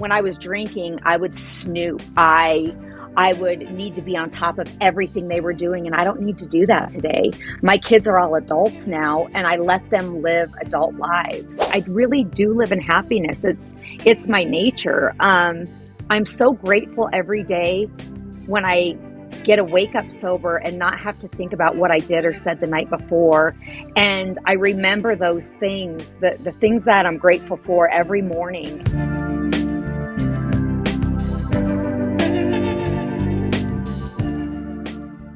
When I was drinking, I would snoop. I would need to be on top of everything they were doing, and I don't need to do that today. My kids are all adults now, and I let them live adult lives. I really do live in happiness. It's my nature. I'm so grateful every day when I get to wake up sober and not have to think about what I did or said the night before. And I remember those things, the things that I'm grateful for every morning.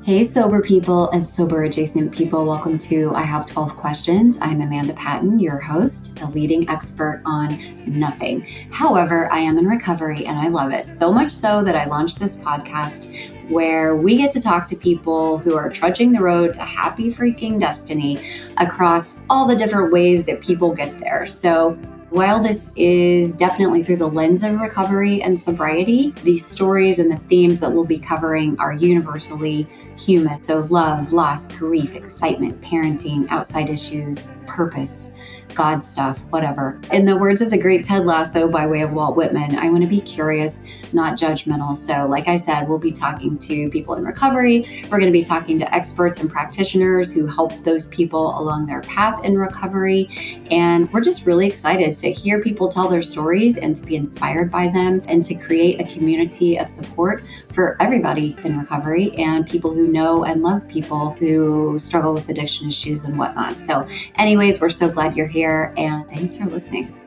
Hey, sober people and sober adjacent people. Welcome to I Have 12 Questions. I'm Amanda Patton, your host, a leading expert on nothing. However, I am in recovery and I love it so much so that I launched this podcast where we get to talk to people who are trudging the road to happy freaking destiny across all the different ways that people get there. So while this is definitely through the lens of recovery and sobriety, the stories and the themes that we'll be covering are universally human. So love, loss, grief, excitement, parenting, outside issues, purpose, God stuff, whatever. In the words of the great Ted Lasso by way of Walt Whitman, I want to be curious, not judgmental. So like I said, we'll be talking to people in recovery. We're going to be talking to experts and practitioners who help those people along their path in recovery. And we're just really excited to hear people tell their stories and to be inspired by them and to create a community of support for everybody in recovery and people who know and love people who struggle with addiction issues and whatnot. So anyways, we're so glad you're here and thanks for listening.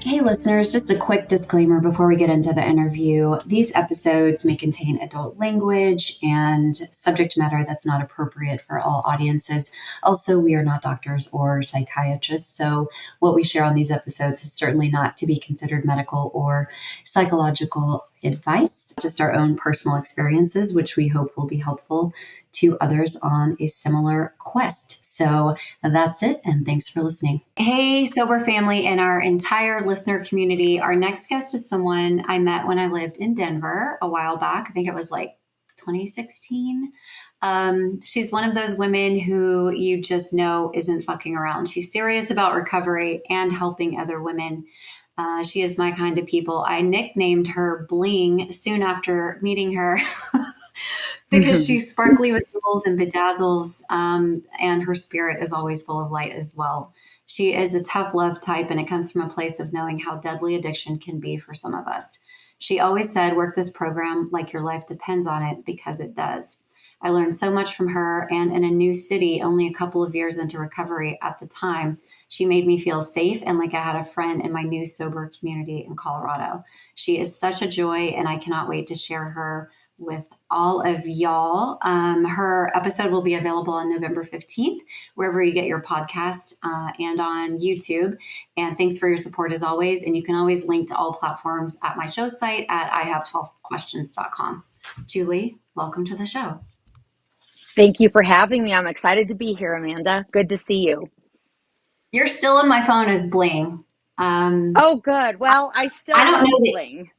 Hey listeners, just a quick disclaimer before we get into the interview. These episodes may contain adult language and subject matter that's not appropriate for all audiences. Also, we are not doctors or psychiatrists, so what we share on these episodes is certainly not to be considered medical or psychological advice, just our own personal experiences, which we hope will be helpful to others on a similar quest. So that's it, and thanks for listening. Hey, sober family and our entire listener community. Our next guest is someone I met when I lived in Denver a while back. I think it was like 2016. She's one of those women who you just know isn't fucking around. She's serious about recovery and helping other women. She is my kind of people. I nicknamed her Bling soon after meeting her because she's sparkly with jewels and bedazzles, and her spirit is always full of light as well. She is a tough love type, and it comes from a place of knowing how deadly addiction can be for some of us. She always said, work this program like your life depends on it, because it does. I learned so much from her, and in a new city, only a couple of years into recovery at the time, she made me feel safe and like I had a friend in my new sober community in Colorado. She is such a joy, and I cannot wait to share her with all of y'all. Her episode will be available on November 15th, wherever you get your podcast, and on YouTube. And thanks for your support as always. And you can always link to all platforms at my show site at ihave12questions.com. Julie, welcome to the show. Thank you for having me. I'm excited to be here, Amanda. Good to see you. You're still in my phone as Bling. Oh, good. Well, I still love Bling.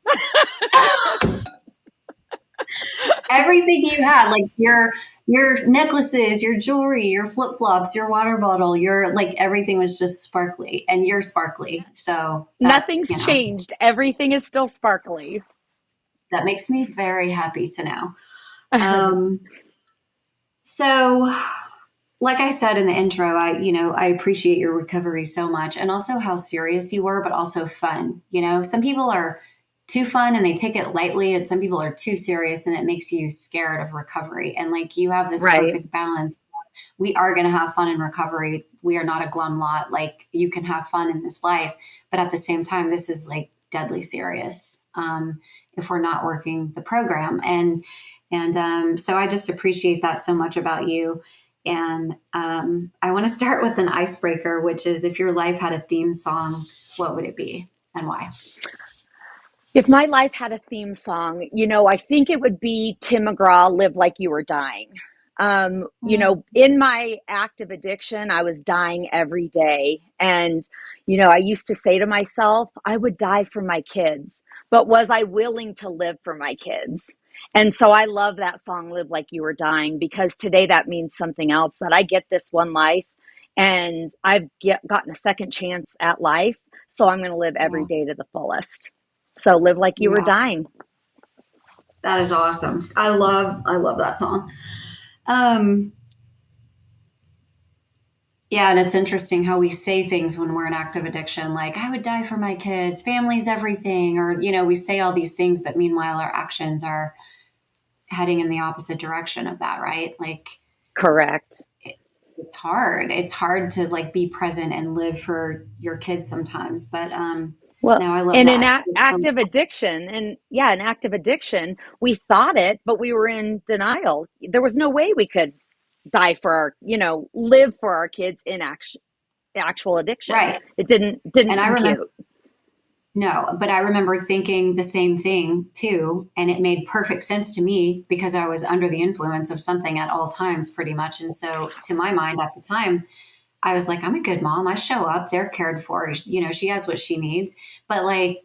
Everything you had, like your necklaces, your jewelry, your flip-flops, your water bottle, your like everything was just sparkly, and you're sparkly. So nothing's changed. Everything is still sparkly. That makes me very happy to know. So like I said in the intro, I appreciate your recovery so much, and also how serious you were, but also fun. Some people are too fun and they take it lightly, and some people are too serious and it makes you scared of recovery. And like you have this perfect balance. We are going to have fun in recovery. We are not a glum lot. Like you can have fun in this life, but at the same time, this is like deadly serious if we're not working the program. And so I just appreciate that so much about you. And I want to start with an icebreaker, which is, if your life had a theme song, what would it be and why? If my life had a theme song, I think it would be Tim McGraw, Live Like You Were Dying. In my active addiction, I was dying every day. And, I used to say to myself, I would die for my kids, but was I willing to live for my kids? And so I love that song, Live Like You Were Dying, because today that means something else, that I get this one life and I've gotten a second chance at life. So I'm going to live every day to the fullest. So live like you were Yeah, dying. that is awesome. I love that song. Um, yeah, and it's interesting how we say things when we're in active addiction, like I would die for my kids, family's everything, or we say all these things, but meanwhile our actions are heading in the opposite direction of that, right? Like Correct. it, it's hard. It's hard to like be present and live for your kids sometimes. But Well, no, I love and in that. active addiction, and yeah, in active addiction, we thought it, but we were in denial. There was no way we could die for our, live for our kids in actual addiction. Right. It didn't And I remember, compute. no, but I remember thinking the same thing too. And it made perfect sense to me because I was under the influence of something at all times, pretty much. And so, to my mind at the time, I was like, I'm a good mom. I show up, they're cared for. She has what she needs. But like,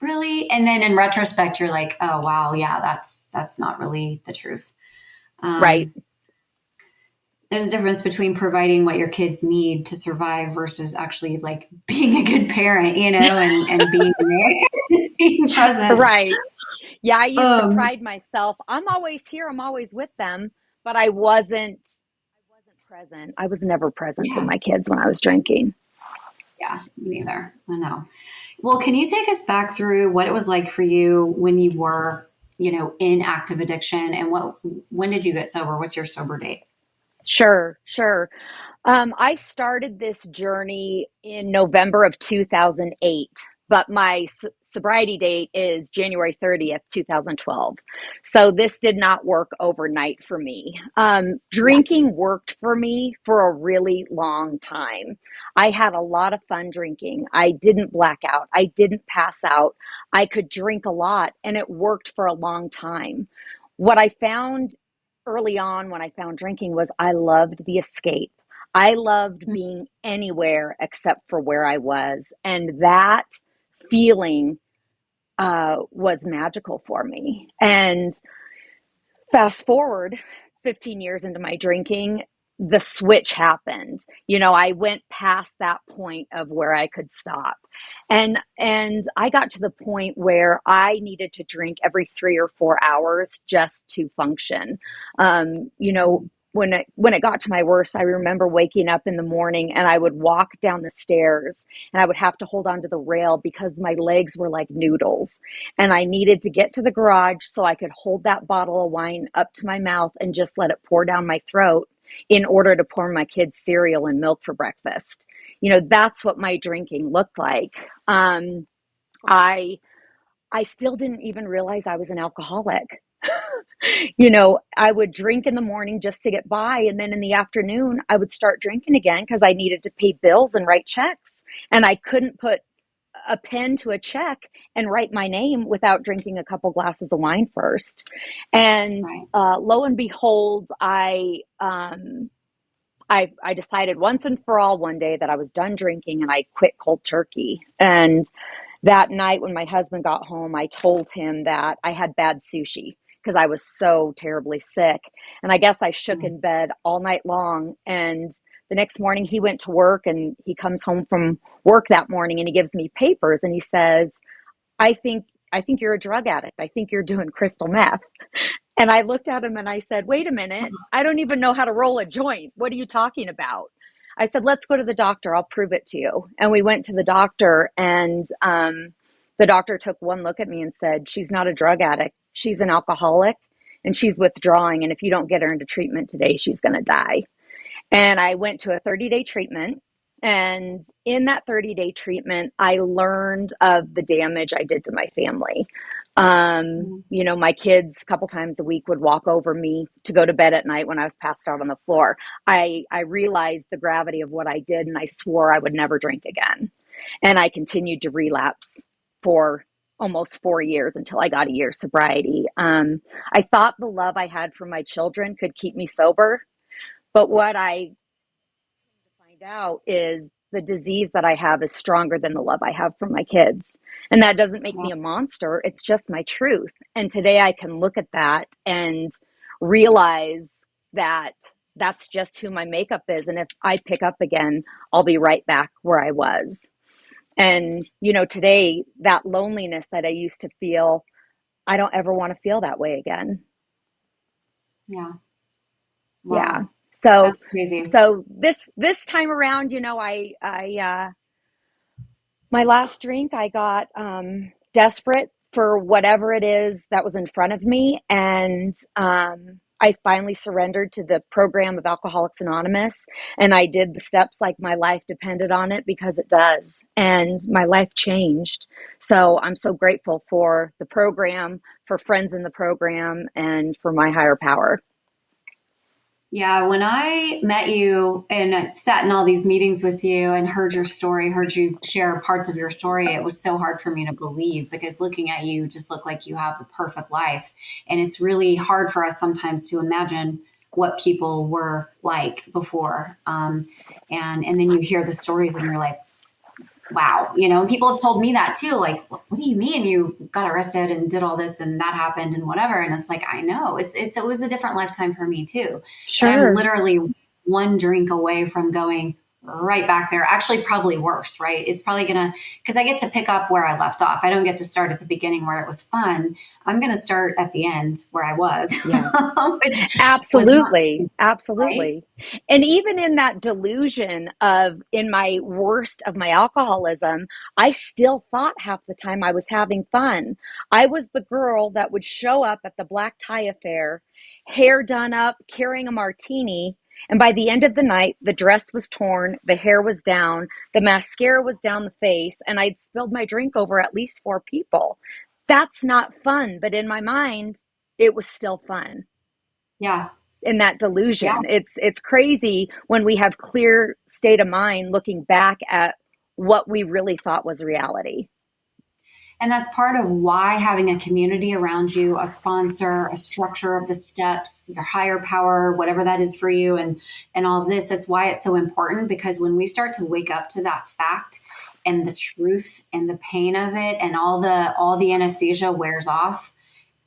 really? And then in retrospect, you're like, oh, wow, yeah, that's not really the truth. Right. Um, there's a difference between providing what your kids need to survive versus actually like being a good parent, and being there, being present. Right. Yeah, I used to Um, pride myself. I'm always here, I'm always with them, but I wasn't present. I was never present for yeah, my kids when I was drinking. yeah, me neither. I know. Well, can you take us back through what it was like for you when you were, in active addiction, and when did you get sober? What's your sober date? Sure, sure. I started this journey in November of 2008, but my sobriety date is January 30th, 2012. So this did not work overnight for me. Yeah. Drinking worked for me for a really long time. I had a lot of fun drinking. I didn't black out. I didn't pass out. I could drink a lot, and it worked for a long time. What I found early on when I found drinking was I loved the escape. I loved being anywhere except for where I was. And that feeling was magical for me. And fast forward 15 years into my drinking, the switch happened. I went past that point of where I could stop. And I got to the point where I needed to drink every 3 or 4 hours just to function. When it got to my worst, I remember waking up in the morning and I would walk down the stairs and I would have to hold onto the rail because my legs were like noodles, and I needed to get to the garage so I could hold that bottle of wine up to my mouth and just let it pour down my throat in order to pour my kids cereal and milk for breakfast. That's what my drinking looked like. I still didn't even realize I was an alcoholic. I would drink in the morning just to get by. And then in the afternoon, I would start drinking again because I needed to pay bills and write checks. And I couldn't put a pen to a check and write my name without drinking a couple glasses of wine first. And Right. lo and behold, I decided once and for all one day that I was done drinking and I quit cold turkey. And that night when my husband got home, I told him that I had bad sushi because I was so terribly sick. And I guess I shook Mm. in bed all night long. And the next morning he went to work and he comes home from work that morning and he gives me papers and he says, I think I think you're a drug addict. I think you're doing crystal meth. And I looked at him and I said, wait a minute. I don't even know how to roll a joint. What are you talking about? I said, let's go to the doctor. I'll prove it to you. And we went to the doctor, and the doctor took one look at me and said, she's not a drug addict. She's an alcoholic and she's withdrawing. And if you don't get her into treatment today, she's going to die. And I went to a 30-day treatment. And in that 30-day treatment, I learned of the damage I did to my family. Mm. My kids a couple times a week would walk over me to go to bed at night when I was passed out on the floor. I realized the gravity of what I did, and I swore I would never drink again. And I continued to relapse for almost 4 years until I got a year's sobriety. I thought the love I had for my children could keep me sober, but what I find out is the disease that I have is stronger than the love I have for my kids. And that doesn't make Yeah. me a monster. It's just my truth. And today I can look at that and realize that that's just who my makeup is. And if I pick up again, I'll be right back where I was. And, you know, today, that loneliness that I used to feel, I don't ever want to feel that way again. Yeah. Yeah. Wow. So, That's crazy. this time around, you know, my last drink, I got desperate for whatever it is that was in front of me. And I finally surrendered to the program of Alcoholics Anonymous. And I did the steps like my life depended on it, because it does. And my life changed. So I'm so grateful for the program, for friends in the program, and for my higher power. Yeah, when I met you and I sat in all these meetings with you and heard your story, heard you share parts of your story, it was so hard for me to believe, because looking at you just looked like you have the perfect life. And it's really hard for us sometimes to imagine what people were like before. And then you hear the stories and you're like, wow, people have told me that too. Like, what do you mean you got arrested and did all this and that happened and whatever? And it's like, I know it was a different lifetime for me too. And I'm Sure. literally one drink away from going right back there. Actually, probably worse, right? It's probably because I get to pick up where I left off. I don't get to start at the beginning where it was fun. I'm going to start at the end where I was, Yeah. which was not Absolutely. right. Absolutely. And even in that delusion of, in my worst of my alcoholism, I still thought half the time I was having fun. I was the girl that would show up at the black tie affair, hair done up, carrying a martini. And by the end of the night, the dress was torn, the hair was down, the mascara was down the face, and I'd spilled my drink over at least four people. That's not fun. But in my mind, it was still fun. Yeah. In that Yeah. delusion, it's crazy when we have clear state of mind looking back at what we really thought was reality. And that's part of why having a community around you, a sponsor, a structure of the steps, your higher power, whatever that is for you, and all this, that's why it's so important. Because when we start to wake up to that fact and the truth and the pain of it, and all the anesthesia wears off,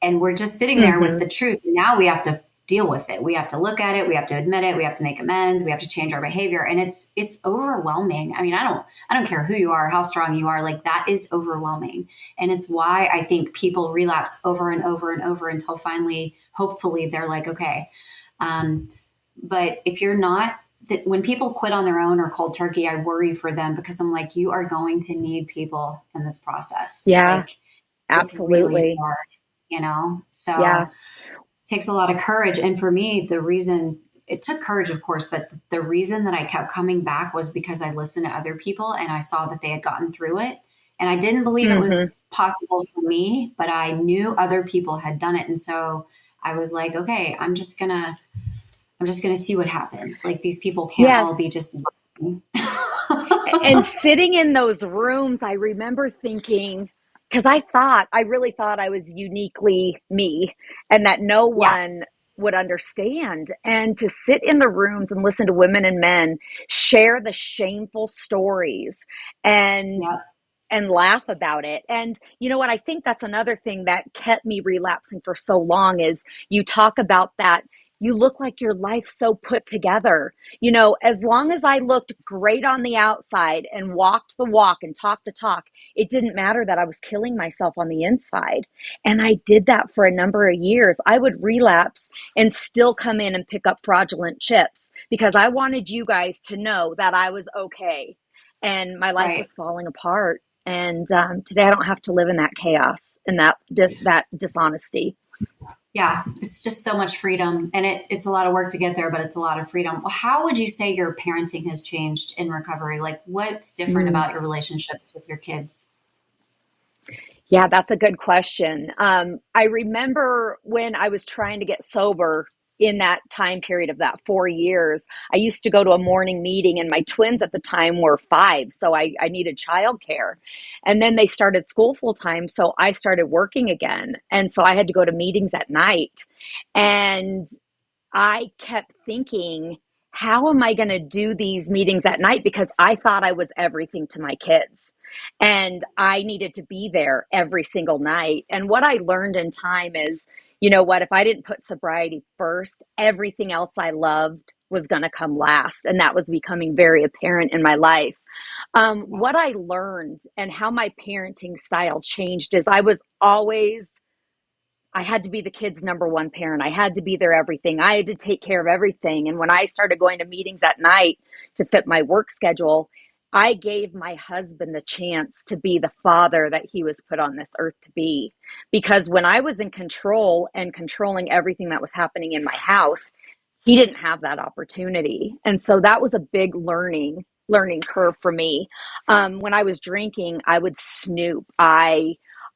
and we're just sitting there with Mm-hmm. the truth. And now we have to deal with it. We have to look at it. We have to admit it. We have to make amends. We have to change our behavior. And it's overwhelming. I mean, I don't care who you are, how strong you are. Like, that is overwhelming. And it's why I think people relapse over and over and over until finally, hopefully, they're like, okay. Um, but if you're not, that when people quit on their own or cold turkey, I worry for them, because I'm like, you are going to need people in this process. Yeah, Like, it's really absolutely. hard, Yeah. so it takes a lot of courage. And for me, the reason it took courage, of course, but the reason that I kept coming back was because I listened to other people and I saw that they had gotten through it. And I didn't believe it Mm-hmm. was possible for me, but I knew other people had done it. And so I was like, okay, I'm just gonna see what happens. Like, these people can't all be Yes. just And sitting in those rooms, I remember thinking, because I really thought I was uniquely me and that no yeah, one would understand. And to sit in the rooms and listen to women and men share the shameful stories and yeah, laugh about it. And you know what? I think that's another thing that kept me relapsing for so long is, you talk about that. You look like your life's so put together. You know, as long as I looked great on the outside and walked the walk and talked the talk, it didn't matter that I was killing myself on the inside. And I did that for a number of years. I would relapse and still come in and pick up fraudulent chips because I wanted you guys to know that I was okay. And my life right. was falling apart. And today I don't have to live in that chaos and that dishonesty. Yeah, it's just so much freedom, and it's a lot of work to get there, but it's a lot of freedom. Well, how would you say your parenting has changed in recovery? Like, what's different Mm. about your relationships with your kids? Yeah, that's a good question. I remember when I was trying to get sober in that time period of that 4 years, I used to go to a morning meeting, and my twins at the time were five. So I needed childcare. And then they started school full time. So I started working again. And so I had to go to meetings at night. And I kept thinking, how am I going to do these meetings at night? Because I thought I was everything to my kids and I needed to be there every single night. And what I learned in time is, you know what, if I didn't put sobriety first, everything else I loved was going to come last. And that was becoming very apparent in my life. What I learned and how my parenting style changed is I had to be the kid's number one parent. I had to be their everything. I had to take care of everything. And when I started going to meetings at night to fit my work schedule, I gave my husband the chance to be the father that he was put on this earth to be. Because when I was in control and controlling everything that was happening in my house, he didn't have that opportunity. And so that was a big learning curve for me. When I was drinking, I would snoop.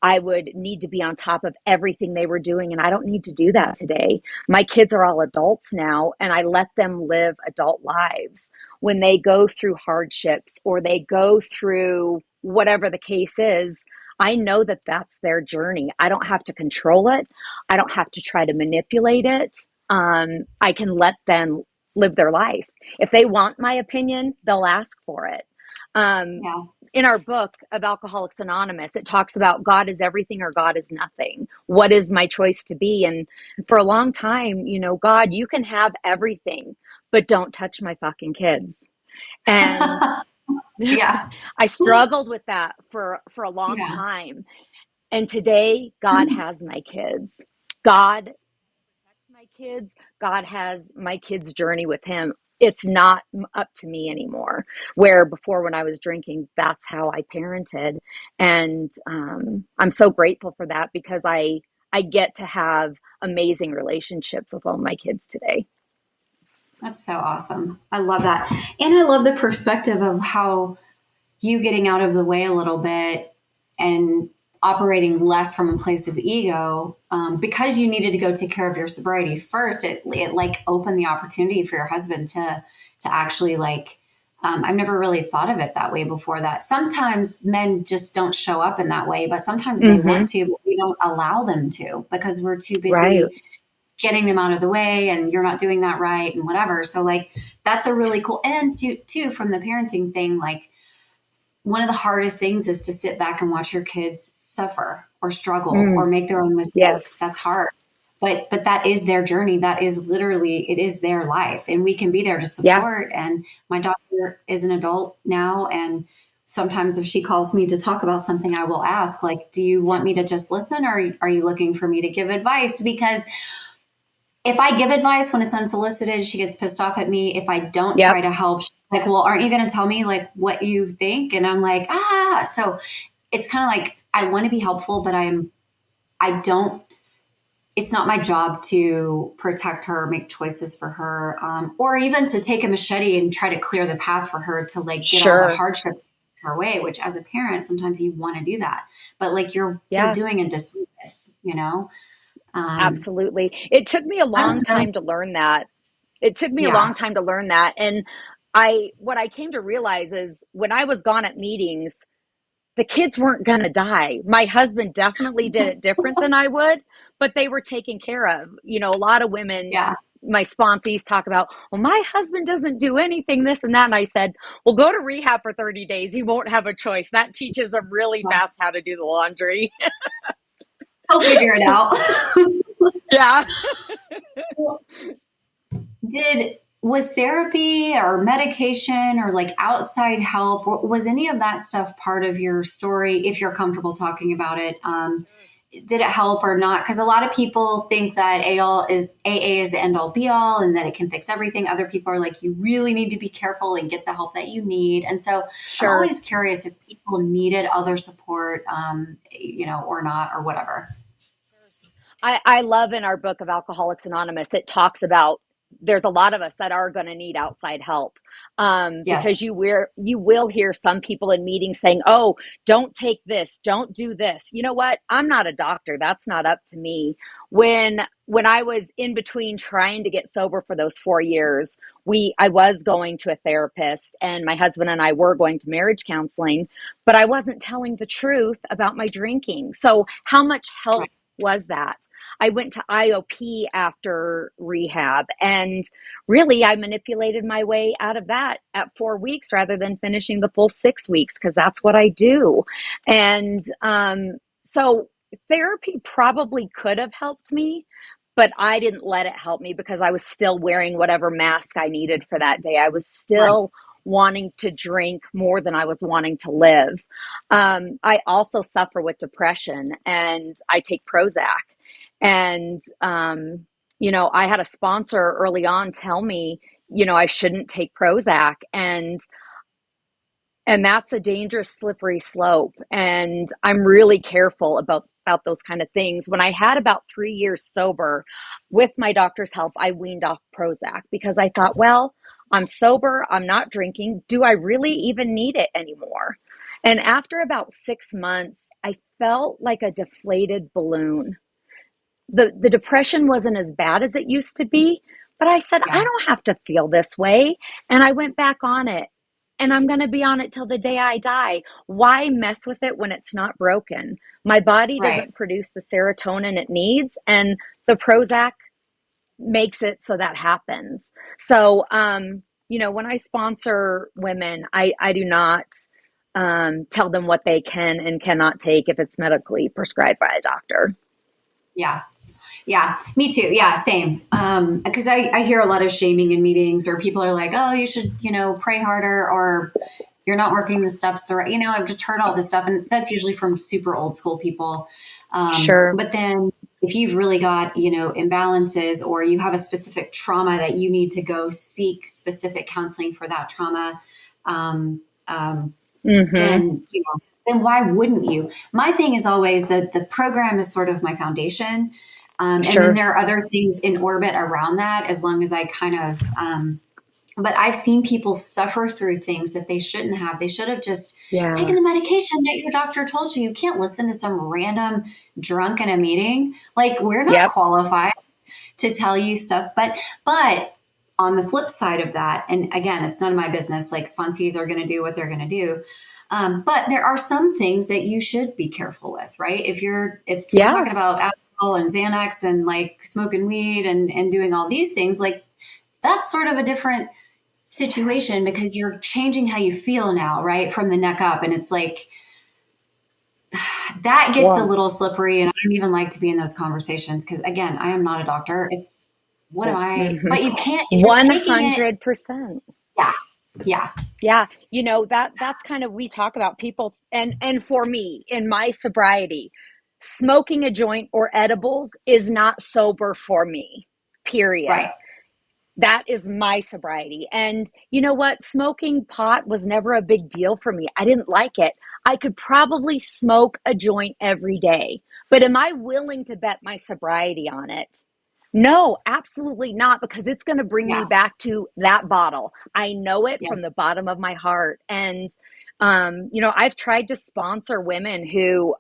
I would need to be on top of everything they were doing, and I don't need to do that today. My kids are all adults now, and I let them live adult lives. When they go through hardships or they go through whatever the case is, I know that that's their journey. I don't have to control it. I don't have to try to manipulate it. I can let them live their life. If they want my opinion, they'll ask for it. Um, Yeah. in our book of Alcoholics Anonymous, it talks about God is everything or God is nothing. What is my choice to be? And for a long time, God, you can have everything, but don't touch my fucking kids. And Yeah. I struggled with that for a long Yeah. time. And today, God has my kids. God my kids. God has my kids' journey with him. It's not up to me anymore. Where before, when I was drinking, that's how I parented. And I'm so grateful for that because I get to have amazing relationships with all my kids today. That's so awesome. I love that. And I love the perspective of how you getting out of the way a little bit and operating less from a place of ego, because you needed to go take care of your sobriety first. It like opened the opportunity for your husband to actually like. I've never really thought of it that way before. That sometimes men just don't show up in that way, but sometimes they Mm-hmm. want to, but we don't allow them to because we're too Right. busy getting them out of the way, and you're not doing that right, and whatever. So like that's a really cool. And too from the parenting thing, like one of the hardest things is to sit back and watch your kids suffer or struggle or Mm. make their own mistakes. Yes. That's hard. But that is their journey. That is literally it is their life. And we can be there to Yeah. support. And my daughter is an adult now, and sometimes if she calls me to talk about something, I will ask, like, do you want me to just listen, or are you looking for me to give advice? Because if I give advice when it's unsolicited, she gets pissed off at me. If I don't try Yep. to help, she's like, well, aren't you going to tell me like what you think? And I'm like, so it's kind of like, I want to be helpful, but I don't, it's not my job to protect her, make choices for her, or even to take a machete and try to clear the path for her to like get all the Sure. hardships her way, which as a parent, sometimes you want to do that, but like they're Yeah. doing a disservice, um, Absolutely. It took me a I'm long so, time to learn that. It took me a long yeah. time to learn that. And what I came to realize is when I was gone at meetings, the kids weren't going to die. My husband definitely did it different than I would, but they were taken care of. A lot of women, Yeah. my sponsees talk about, well, my husband doesn't do anything, this and that. And I said, well, go to rehab for 30 days. He won't have a choice. That teaches him really fast how to do the laundry. I'll figure it out. Yeah. Well, was therapy or medication or like outside help, was any of that stuff part of your story, if you're comfortable talking about it? Did it help or not? Because a lot of people think that AA is the end all be all and that it can fix everything. Other people are like, you really need to be careful and get the help that you need. And so I'm Sure. always curious if people needed other support, or not, or whatever. I love in our book of Alcoholics Anonymous, it talks about there's a lot of us that are going to need outside help, because Yes. you will hear some people in meetings saying, oh, don't take this, don't do this. You know what? I'm not a doctor. That's not up to me. When I was in between trying to get sober for those 4 years, I was going to a therapist, and my husband and I were going to marriage counseling, but I wasn't telling the truth about my drinking. So how much help Right. was that? I went to IOP after rehab, and really I manipulated my way out of that at 4 weeks rather than finishing the full 6 weeks because that's what I do. And so therapy probably could have helped me, but I didn't let it help me because I was still wearing whatever mask I needed for that day. I was Right. still wanting to drink more than I was wanting to live. I also suffer with depression, and I take Prozac. And, I had a sponsor early on tell me, I shouldn't take Prozac. And that's a dangerous slippery slope, and I'm really careful about those kind of things. When I had about 3 years sober, with my doctor's help, I weaned off Prozac because I thought, well, I'm sober, I'm not drinking, do I really even need it anymore? And after about 6 months, I felt like a deflated balloon. The depression wasn't as bad as it used to be, but I said, I Yeah. don't have to feel this way. And I went back on it, and I'm going to be on it till the day I die. Why mess with it when it's not broken? My body Right. doesn't produce the serotonin it needs, and the Prozac makes it so that happens. So, when I sponsor women, I do not tell them what they can and cannot take if it's medically prescribed by a doctor. Yeah. Yeah, me too. Yeah, same. Because I hear a lot of shaming in meetings, or people are like, "Oh, you should, pray harder," or "You're not working the steps." Or, I've just heard all this stuff, and that's usually from super old school people. Sure. But then, if you've really got, imbalances, or you have a specific trauma that you need to go seek specific counseling for that trauma, um, Mm-hmm. then why wouldn't you? My thing is always that the program is sort of my foundation. And then Sure. there are other things in orbit around that, as long as I kind of, but I've seen people suffer through things that they shouldn't have. They should have just taken Yeah. the medication that your doctor told you. You can't listen to some random drunk in a meeting. Like, we're not Yep. qualified to tell you stuff. But on the flip side of that, and again, it's none of my business. Like, sponsees are going to do what they're going to do. But there are some things that you should be careful with, right? If we're Yeah. talking about alcohol and Xanax and like smoking weed and doing all these things, like, that's sort of a different situation, because you're changing how you feel now, right? From the neck up. And it's like, that gets a Well, little slippery. And I don't even like to be in those conversations, because again, I am not a doctor. It's, what am I? mm-hmm. But you can't, if you're taking it. 100%. Yeah. Yeah. Yeah, that's kind of, we talk about people, and for me in my sobriety, smoking a joint or edibles is not sober for me. Period. Right. That is my sobriety. And you know what? Smoking pot was never a big deal for me. I didn't like it. I could probably smoke a joint every day, but am I willing to bet my sobriety on it? No, absolutely not, because it's going to bring me Yeah. back to that bottle. I know it Yeah. from the bottom of my heart. And, I've tried to sponsor women who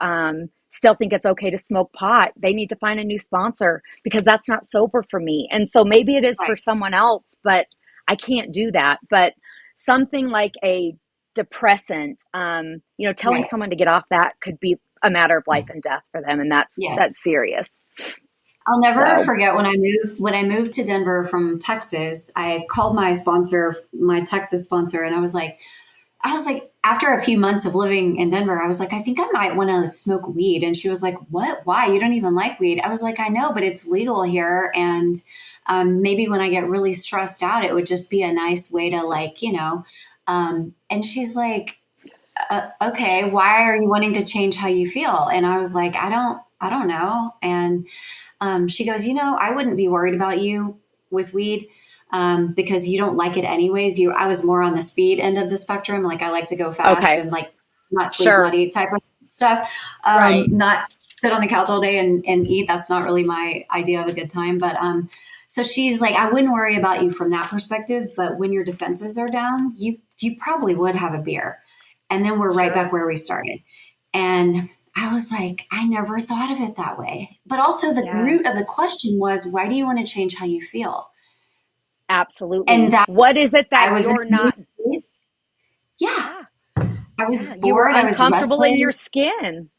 still think it's okay to smoke pot. They need to find a new sponsor because that's not sober for me. And so maybe it is for Right. someone else, but I can't do that. But something like a depressant, telling Right. someone to get off that could be a matter of life and death for them. And Yes. that's serious. I'll never So, forget when I moved to Denver from Texas. I called my sponsor, my Texas sponsor, and I was like, after a few months of living in Denver, I was like, I think I might want to smoke weed. And she was like, what? Why? You don't even like weed? I was like, I know, but it's legal here. And maybe when I get really stressed out, it would just be a nice way to, like, and she's like, okay, why are you wanting to change how you feel? And I was like, I don't know. And she goes, I wouldn't be worried about you with weed, because you don't like it anyways. I was more on the speed end of the spectrum. Like, I like to go fast okay, and, like, not sleep, not sure, eat type of stuff. right. Not sit on the couch all day and eat. That's not really my idea of a good time. But so she's like, I wouldn't worry about you from that perspective. But when your defenses are down, you probably would have a beer. And then we're right Sure. back where we started. And I was like, I never thought of it that way. But also, the Yeah, root of the question was, why do you want to change how you feel? And absolutely. What that's, is it I that was in you're a new not? place. Yeah. Yeah, I was yeah. You were bored. I was uncomfortable in your restless. skin.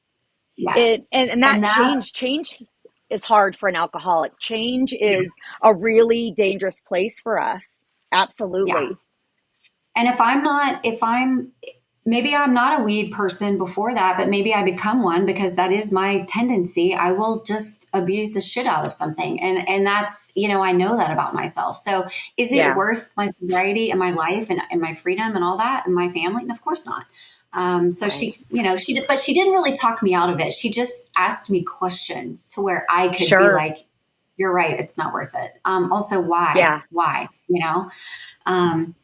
It Yes. and that And that's, change is hard for an alcoholic. Change is a really dangerous place for us. yeah. Absolutely. And if I'm maybe I'm not a weed person before that, but maybe I become one because that is my tendency. I will just abuse the shit out of something. And that's, I know that about myself. So is it Yeah. worth my sobriety and my life and my freedom and all that and my family? And of course not. So Right. she did, but she didn't really talk me out of it. She just asked me questions to where I could be Sure. like, you're right. It's not worth it. Also, why? Yeah. Why? Um,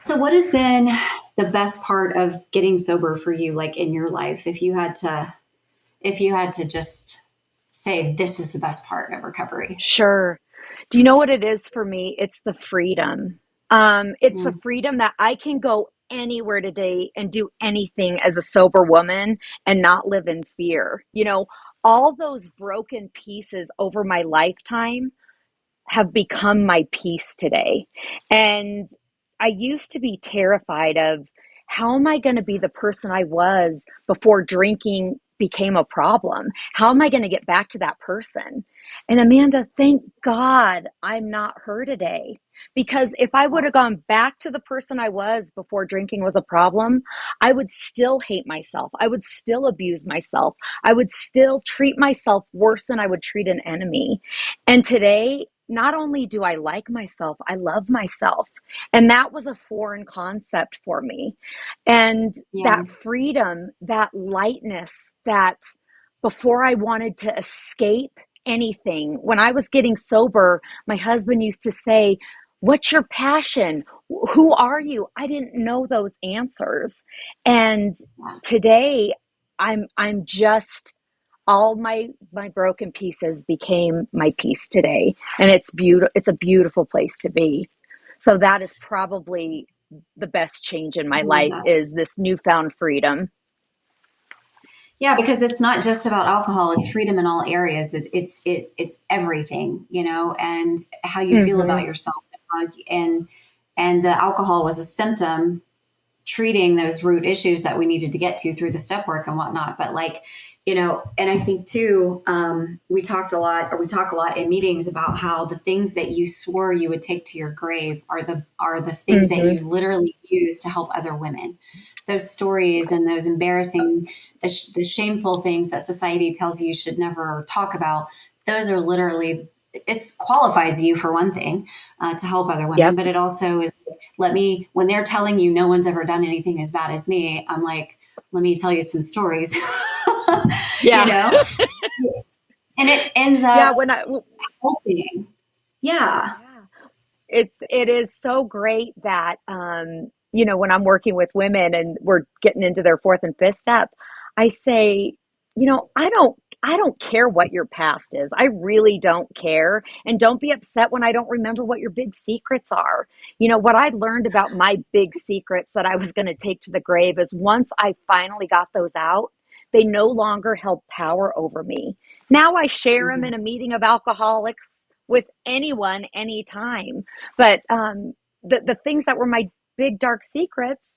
so what has been the best part of getting sober for you, like in your life? If you had to just say this is the best part of recovery. Sure. Do you know what it is for me? It's the freedom. It's the Mm, freedom that I can go anywhere today and do anything as a sober woman and not live in fear. All those broken pieces over my lifetime have become my peace today. And I used to be terrified of, how am I going to be the person I was before drinking became a problem? How am I going to get back to that person? And Amanda, thank God I'm not her today. Because if I would have gone back to the person I was before drinking was a problem, I would still hate myself. I would still abuse myself. I would still treat myself worse than I would treat an enemy. And today, not only do I like myself, I love myself. And that was a foreign concept for me. And yeah. that freedom, that lightness, that before I wanted to escape anything, when I was getting sober, my husband used to say, "What's your passion? Who are you?" I didn't know those answers. And Yeah. today, I'm just, all my broken pieces became my piece today, and it's a beautiful place to be. So that is probably the best change in I my love life, that. is this newfound freedom. Yeah, because it's not just about alcohol; it's freedom in all areas. It's everything, and how you feel Mm-hmm. about yourself. And the alcohol was a symptom treating those root issues that we needed to get to through the step work and whatnot. But and I think too, we talked a lot, or we talk a lot in meetings about how the things that you swore you would take to your grave are the things that Mm-hmm. you literally use to help other women. Those stories and those embarrassing, the shameful things that society tells you should never talk about. Those are literally, it qualifies you for one thing, to help other women, Yep. but it also is, when they're telling you no one's ever done anything as bad as me, I'm like, let me tell you some stories, you Yeah. know, and it ends Yeah. up When I helping. Yeah. Yeah. It is so great that, when I'm working with women and we're getting into their fourth and fifth step, I say, I don't care what your past is. I really don't care. And don't be upset when I don't remember what your big secrets are. What I learned about my big secrets that I was going to take to the grave is, once I finally got those out, they no longer held power over me. Now I share them Mhm. in a meeting of alcoholics with anyone, anytime. But the things that were my big dark secrets,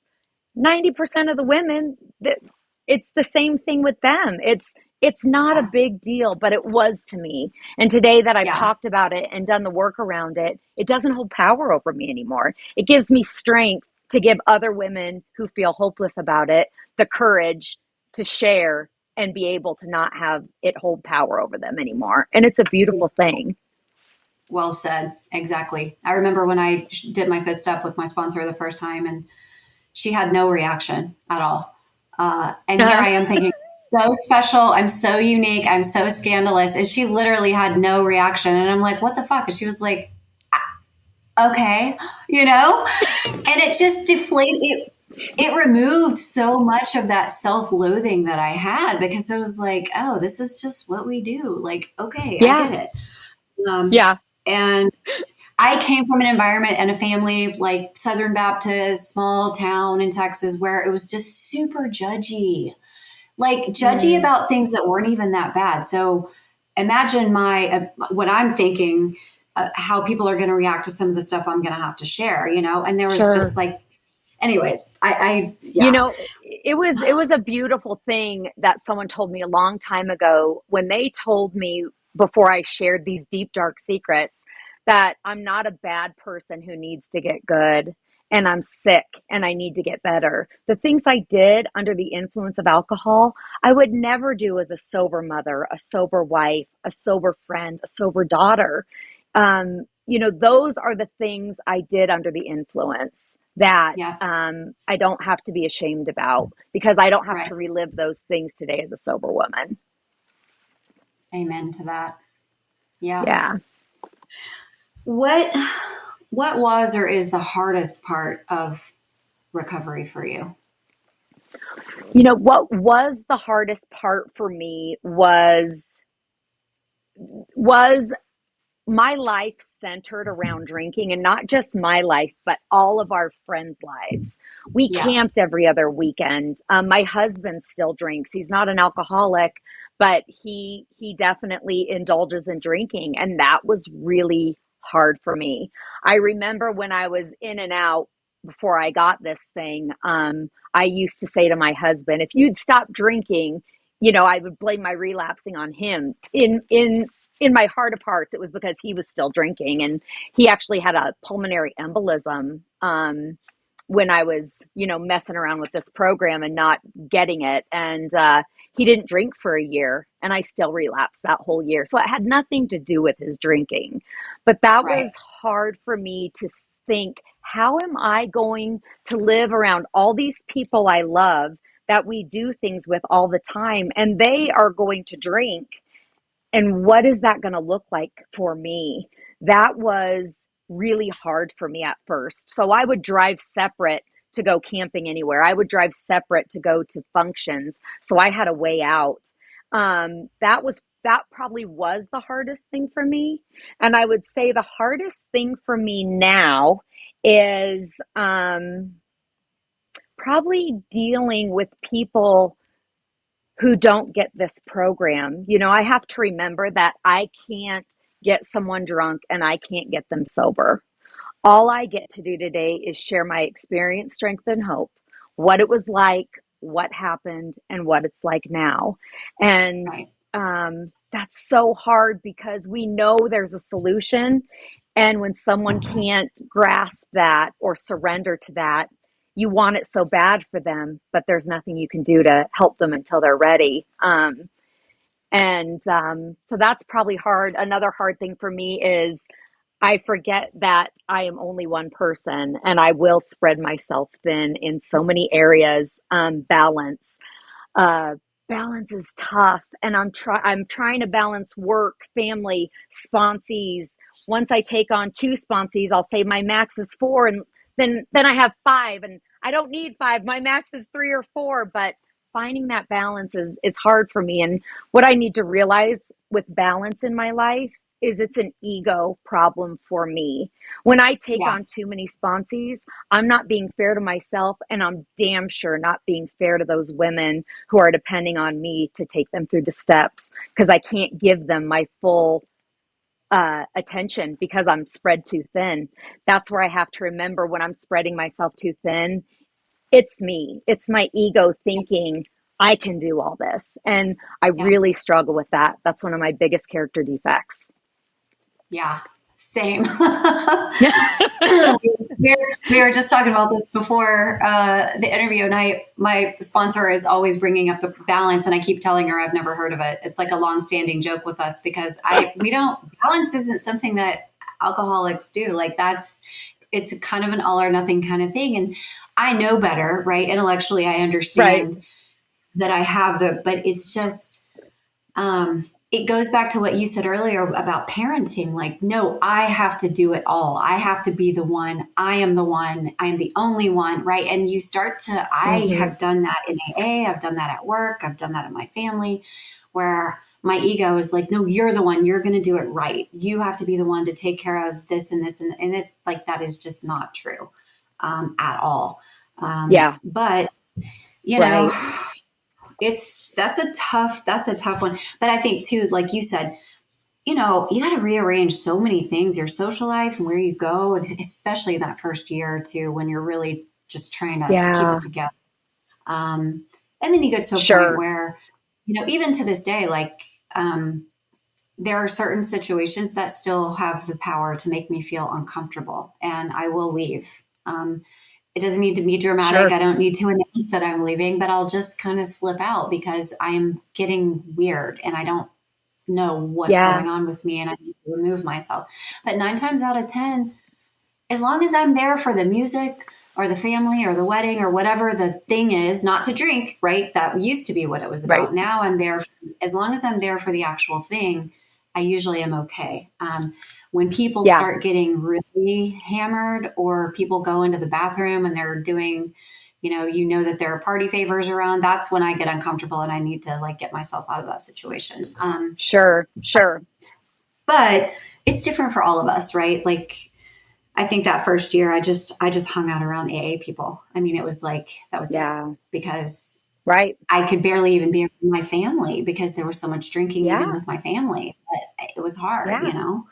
90% of the women, that it's the same thing with them. It's not a Yeah. big deal, but it was to me. And today that I've Yeah. talked about it and done the work around it, it doesn't hold power over me anymore. It gives me strength to give other women who feel hopeless about it the courage to share and be able to not have it hold power over them anymore. And it's a beautiful thing. Well said. Exactly. I remember when I did my fifth step with my sponsor the first time, and she had no reaction at all. And here Uh-huh. I am thinking, so special. I'm so unique. I'm so scandalous. And she literally had no reaction. And I'm like, what the fuck? And she was like, okay, and it just deflated it removed so much of that self-loathing that I had, because it was like, oh, this is just what we do. Like, okay, I Yeah. get it. Yeah. And I came from an environment and a family like Southern Baptist, small town in Texas, where it was just super judgy, like judgy Mm. about things that weren't even that bad. So imagine what I'm thinking, how people are going to react to some of the stuff I'm going to have to share, and there was Sure. just like, anyways, You yeah. know, it was a beautiful thing that someone told me a long time ago, when they told me, before I shared these deep dark secrets, that I'm not a bad person who needs to get good. and I'm sick and I need to get better. The things I did under the influence of alcohol, I would never do as a sober mother, a sober wife, a sober friend, a sober daughter. Those are the things I did under the influence that Yeah. I don't have to be ashamed about because I don't have Right. to relive those things today as a sober woman. Amen to that. Yeah. Yeah. What what was or is the hardest part of recovery for you? What was the hardest part for me was my life centered around drinking, and not just my life, but all of our friends' lives. We Yeah. camped every other weekend. My husband still drinks. He's not an alcoholic, but he definitely indulges in drinking, and that was really hard for me. I remember when I was in and out before I got this thing, I used to say to my husband, if you'd stop drinking, I would blame my relapsing on him. In my heart of hearts, it was because he was still drinking, and he actually had a pulmonary embolism when I was, messing around with this program and not getting it. And he didn't drink for a year, and I still relapsed that whole year. So it had nothing to do with his drinking. But that Right. was hard for me to think, how am I going to live around all these people I love that we do things with all the time, and they are going to drink? And what is that going to look like for me? That was really hard for me at first. So I would drive separate to go camping anywhere. I would drive separate to go to functions. So I had a way out. That probably was the hardest thing for me. And I would say the hardest thing for me now is probably dealing with people who don't get this program. I have to remember that I can't get someone drunk and I can't get them sober. All I get to do today is share my experience, strength, and hope, what it was like, what happened, and what it's like now. And Right. that's so hard because we know there's a solution. And when someone can't grasp that or surrender to that, you want it so bad for them, but there's nothing you can do to help them until they're ready. So that's probably hard. Another hard thing for me is I forget that I am only one person and I will spread myself thin in so many areas. Uh, balance is tough, and I'm trying to balance work, family, sponsees. Once I take on two sponsees, I'll say my max is four, and then I have five, and I don't need five. My max is three or four, but finding that balance is hard for me. And what I need to realize with balance in my life is it's an ego problem for me. When I take Yeah. on too many sponsees, I'm not being fair to myself, and I'm damn sure not being fair to those women who are depending on me to take them through the steps, because I can't give them my full attention because I'm spread too thin. That's where I have to remember, when I'm spreading myself too thin, it's me. It's my ego Yeah. thinking I can do all this. And I Yeah. really struggle with that. That's one of my biggest character defects. Yeah. Same. We were just talking about this before the interview, and my sponsor is always bringing up the balance, and I keep telling her I've never heard of it. It's like a long-standing joke with us because we don't balance isn't something that alcoholics do. Like it's kind of an all or nothing kind of thing, and I know better, right? Intellectually, I Right. understand that I have but it's just it goes back to what you said earlier about parenting. Like, no, I have to do it all. I have to be the one. I am the one. I am the only one. Right. And you start to, I Mm-hmm. have done that in AA. I've done that at work. I've done that in my family, where my ego is like, no, you're the one. You're going to do it right. You have to be the one to take care of this and this. And it, like, that is just not true at all. Yeah. But, you know, Right. that's a tough one. But I think too, like you said, you got to rearrange so many things, your social life and where you go, and especially that first year or two when you're really just trying to keep Yeah. it together. And then you get to a point Sure. where, even to this day, like there are certain situations that still have the power to make me feel uncomfortable, and I will leave. It doesn't need to be dramatic. Sure. I don't need to announce that I'm leaving, but I'll just kind of slip out because I am getting weird and I don't know what's Yeah. going on with me and I need to remove myself. But 9 times out of 10, as long as I'm there for the music or the family or the wedding or whatever the thing is, not to drink, right? That used to be what it was Right. about. Now I'm there, as long as I'm there for the actual thing, I usually am okay. When people Yeah. start getting really hammered or people go into the bathroom and they're doing, that there are party favors around, that's when I get uncomfortable and I need to like get myself out of that situation. Sure. Sure. But it's different for all of us, right? Like, I think that first year I just hung out around AA people. I mean, it was like that was it Yeah. because Right. I could barely even be around my family because there was so much drinking even Yeah. with my family. But it was hard, Yeah. you know.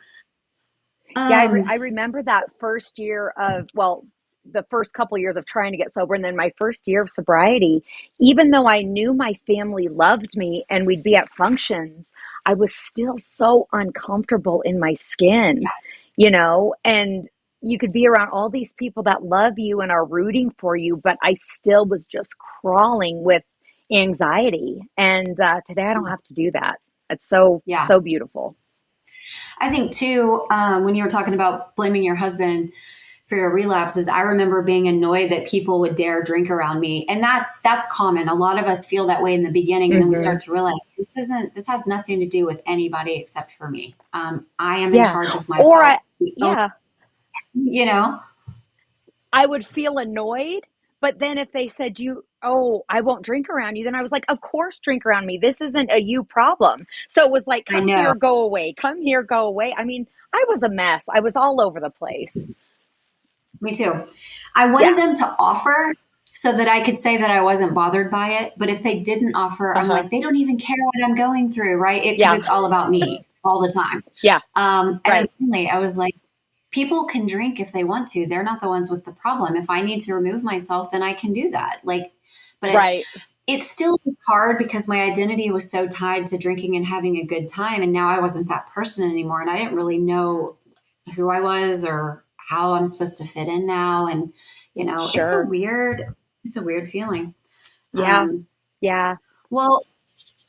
Yeah. Um, I remember that first year of, well, the first couple years of trying to get sober. And then my first year of sobriety, even though I knew my family loved me and we'd be at functions, I was still so uncomfortable in my skin, and you could be around all these people that love you and are rooting for you, but I still was just crawling with anxiety. And today I don't have to do that. It's so, yeah, so beautiful. I think too. When you were talking about blaming your husband for your relapses, I remember being annoyed that people would dare drink around me, and that's common. A lot of us feel that way in the beginning, and then we Hmm. start to realize this has nothing to do with anybody except for me. I am in Yeah. charge of Or myself. yeah, You know, I would feel annoyed. But then if they said oh, I won't drink around you, then I was like, of course, drink around me. This isn't a you problem. So it was like, I come know. here, go away. Come here, go away. I mean, I was a mess. I was all over the place. Me too. I wanted Yeah. them to offer so that I could say that I wasn't bothered by it. But if they didn't offer, Uh I'm huh. like, they don't even care what I'm going through, right? Because Yeah. it's all about me all the time. Yeah. And then Right. finally, I was like, people can drink if they want to. They're not the ones with the problem. If I need to remove myself, then I can do that. Like, but Right. it's still hard because my identity was so tied to drinking and having a good time. And now I wasn't that person anymore. And I didn't really know who I was or how I'm supposed to fit in now. And, Sure. it's a weird feeling. Yeah. Um, Yeah. well,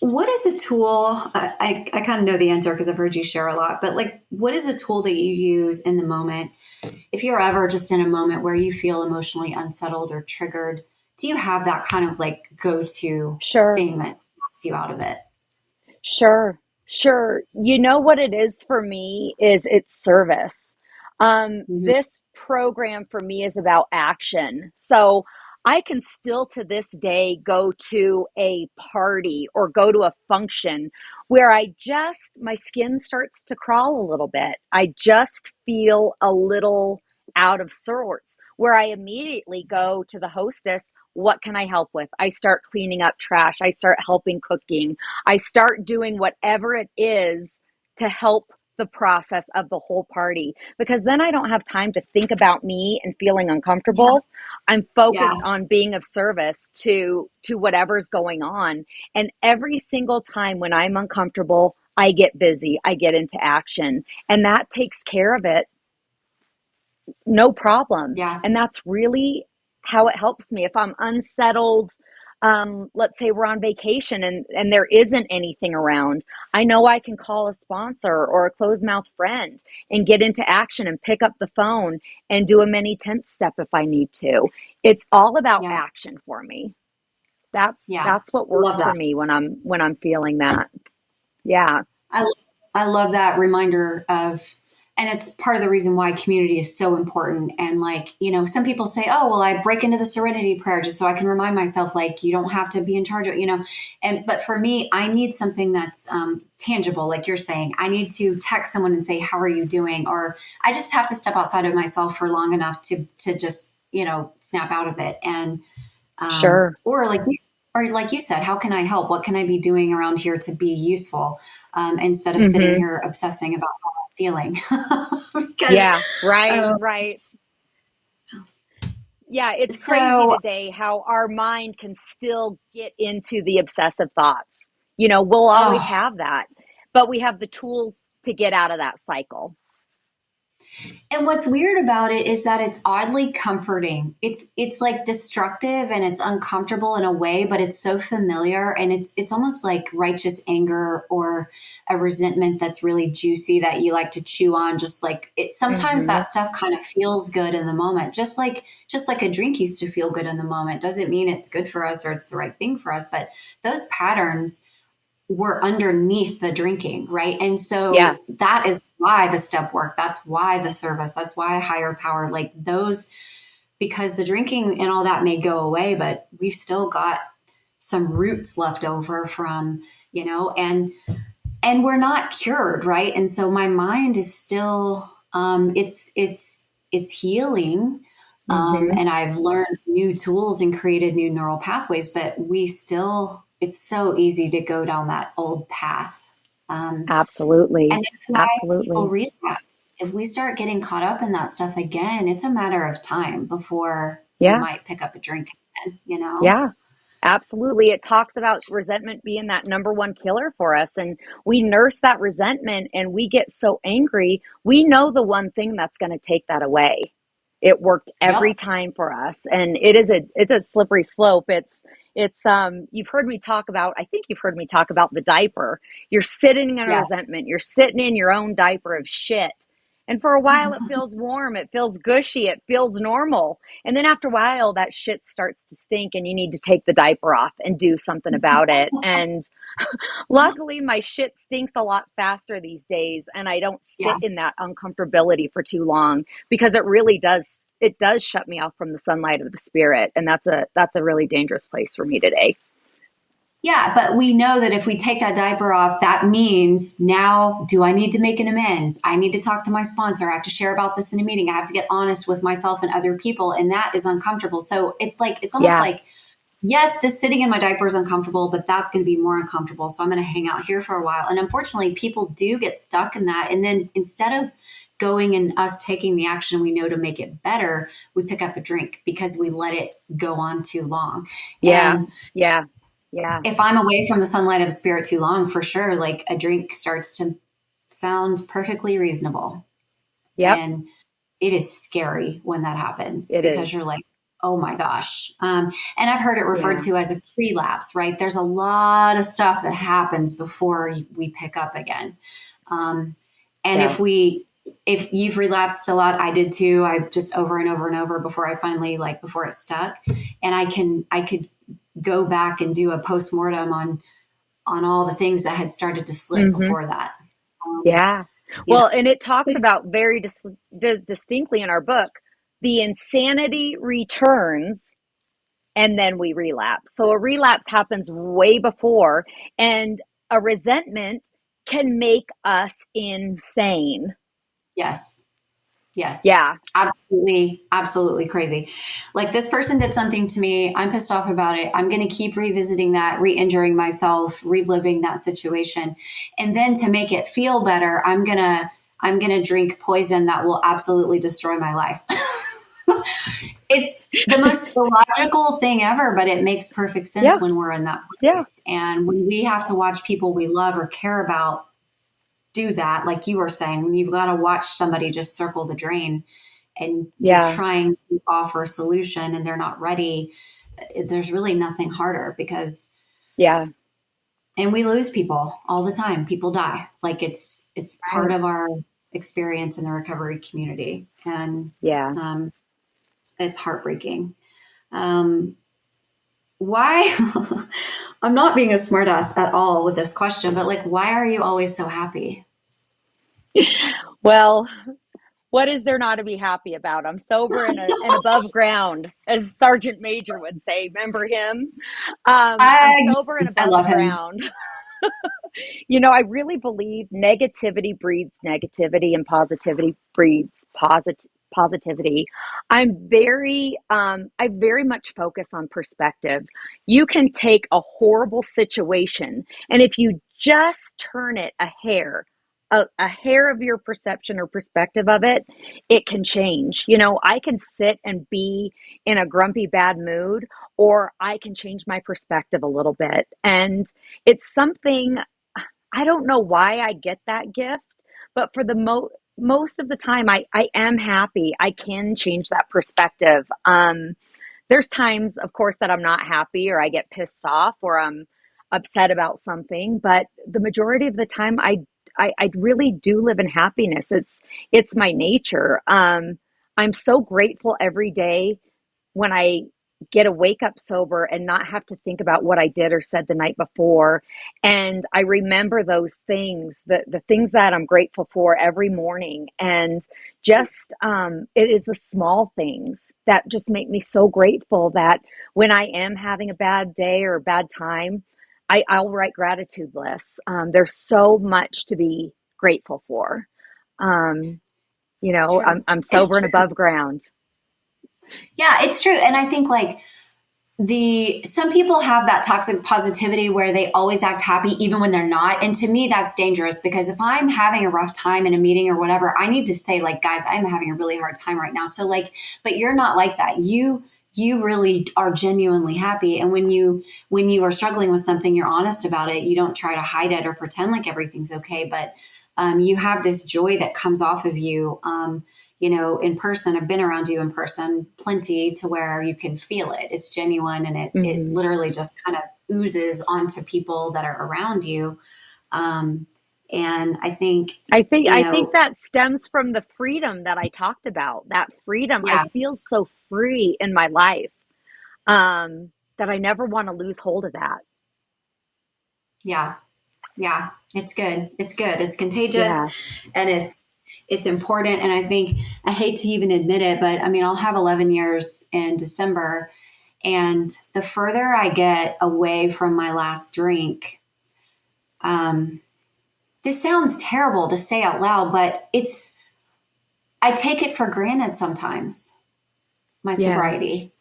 what is a tool? I kind of know the answer because I've heard you share a lot, but like, what is a tool that you use in the moment? If you're ever just in a moment where you feel emotionally unsettled or triggered, do you have that kind of like go to Sure. thing that snaps you out of it? Sure, sure. You know what it is for me is it's service. Hmm. This program for me is about action. So I can still to this day go to a party or go to a function where my skin starts to crawl a little bit. I just feel a little out of sorts, where I immediately go to the hostess. What can I help with? I start cleaning up trash. I start helping cooking. I start doing whatever it is to help the process of the whole party, because then I don't have time to think about me and feeling Yeah. uncomfortable. I'm Yeah. focused on being of service to whatever's going on. And every single time when I'm uncomfortable, I get busy, I get into action, and that takes care of it, no problem. Yeah. And that's really how it helps me. If I'm unsettled, let's say we're on vacation and there isn't anything around, I know I can call a sponsor or a closed mouth friend and get into action and pick up the phone and do a mini 10th step if I need to. It's all about Yeah. action for me. That's Yeah. that's what Love works for that. me when I'm feeling that. Yeah. I, I love that reminder of, and it's part of the reason why community is so important. And like, some people say, oh, well, I break into the serenity prayer just so I can remind myself, like, you don't have to be in charge of, but for me, I need something that's tangible. Like you're saying, I need to text someone and say, how are you doing? Or I just have to step outside of myself for long enough to just, snap out of it. And, Sure. or like you said, how can I help? What can I be doing around here to be useful, instead of sitting Mhm. here obsessing about how I'm feeling? Because Yeah, right, uh, right. Yeah, it's crazy so, today how our mind can still get into the obsessive thoughts. We'll always oh, have that, but we have the tools to get out of that cycle. And what's weird about it is that it's oddly comforting. It's like destructive and it's uncomfortable in a way, but it's so familiar, and it's almost like righteous anger or a resentment that's really juicy that you like to chew on. Just like it, sometimes Mm-hmm. that stuff kind of feels good in the moment. Just like a drink used to feel good in the moment. Doesn't mean it's good for us or it's the right thing for us, but those patterns were underneath the drinking, right? And Yes. so that is why the step work, that's why the service, that's why higher power, like those, because the drinking and all that may go away, but we've still got some roots left over from, and we're not cured, right? And so my mind is still, it's healing. Mm-hmm. And I've learned new tools and created new neural pathways, but it's so easy to go down that old path. Absolutely. And that's why people Absolutely. relapse. If we start getting caught up in that stuff again, it's a matter of time before we Yeah. might pick up a drink again. Yeah. Absolutely. It talks about resentment being that number one killer for us. And we nurse that resentment and we get so angry. We know the one thing that's going to take that away. It worked every Yep. time for us. And it's a slippery slope. You've heard me talk about, I think you've heard me talk about the diaper. You're sitting in a Yes. resentment. You're sitting in your own diaper of shit. And for a while it feels warm. It feels gushy. It feels normal. And then after a while, that shit starts to stink and you need to take the diaper off and do something about it. And luckily, my shit stinks a lot faster these days. And I don't Yeah. sit in that uncomfortability for too long because it does shut me off from the sunlight of the spirit. And that's a really dangerous place for me today. Yeah, but we know that if we take that diaper off, that means now, do I need to make an amends? I need to talk to my sponsor. I have to share about this in a meeting. I have to get honest with myself and other people. And that is uncomfortable. So it's almost Yeah. like, yes, this sitting in my diaper is uncomfortable, but that's going to be more uncomfortable. So I'm going to hang out here for a while. And unfortunately, people do get stuck in that. And then instead of going and us taking the action we know to make it better, we pick up a drink because we let it go on too long. Yeah. And Yeah. Yeah. if I'm away from the sunlight of spirit too long, for sure, like a drink starts to sound perfectly reasonable. Yep. And it is scary when that happens It because is. you're like, oh my gosh. And I've heard it referred Yeah. to as a prelapse, right? There's a lot of stuff that happens before we pick up again. Um, and Yeah. if you've relapsed a lot, I did too. I just over and over and over before I finally before it stuck. And I could go back and do a postmortem on all the things that had started to slip Mm-hmm. before that. Um, Yeah. you know, Well, and it talks about very distinctly in our book the insanity returns and then we relapse. So a relapse happens way before, and a resentment can make us insane. yes. Yes. Yeah. Absolutely, absolutely crazy. Like this person did something to me. I'm pissed off about it. I'm going to keep revisiting that, re injuring myself, reliving that situation. And then to make it feel better, I'm going to drink poison that will absolutely destroy my life. It's the most illogical thing ever, but it makes perfect sense Yeah. when we're in that Yeah. place. And when we have to watch people we love or care about do that, like you were saying, when you've got to watch somebody just circle the drain and you're Yeah. trying to offer a solution and they're not ready, there's really nothing harder because, Yeah. and we lose people all the time. People die. Like it's part Right. of our experience in the recovery community. And Yeah. um, it's heartbreaking. Um, why? I'm not being a smartass at all with this question, but like, why are you always so happy? Well, what is there not to be happy about? I'm sober and above ground, as Sergeant Major would say. Remember him? I'm sober and I above love him. ground. I really believe negativity breeds negativity and positivity breeds positivity. I very much focus on perspective. You can take a horrible situation, and if you just turn it a hair of your perception or perspective of it, it can change. I can sit and be in a grumpy, bad mood, or I can change my perspective a little bit. And it's something I don't know why I get that gift, but most of the time I am happy. I can change that perspective. There's times, of course, that I'm not happy or I get pissed off or I'm upset about something, but the majority of the time I really do live in happiness. It's my nature. I'm so grateful every day when I get to wake up sober and not have to think about what I did or said the night before. And I remember those things, the things that I'm grateful for every morning. And just, it is the small things that just make me so grateful that when I am having a bad day or a bad time, I'll write gratitude lists. There's so much to be grateful for. Um, It's true. I'm It's sober and true. above ground. Yeah, it's true. And I think like some people have that toxic positivity where they always act happy even when they're not. And to me, that's dangerous because if I'm having a rough time in a meeting or whatever, I need to say like, guys, I'm having a really hard time right now. So like, but you're not like that. You really are genuinely happy. And when you are struggling with something, you're honest about it. You don't try to hide it or pretend like everything's okay. But you have this joy that comes off of you. In person. I've been around you in person plenty to where you can feel it. It's genuine and it Mhm. literally just kind of oozes onto people that are around you. Um, and I think, I think that stems from the freedom that I talked about. That freedom, I yeah, feel so free in my life, that I never want to lose hold of that. yeah, yeah, it's good. It's good. It's contagious Yeah. and it's important. And I think I hate to even admit it, but I mean, I'll have 11 years in December. And the further I get away from my last drink, um, this sounds terrible to say out loud, but I take it for granted sometimes, my Yeah. sobriety.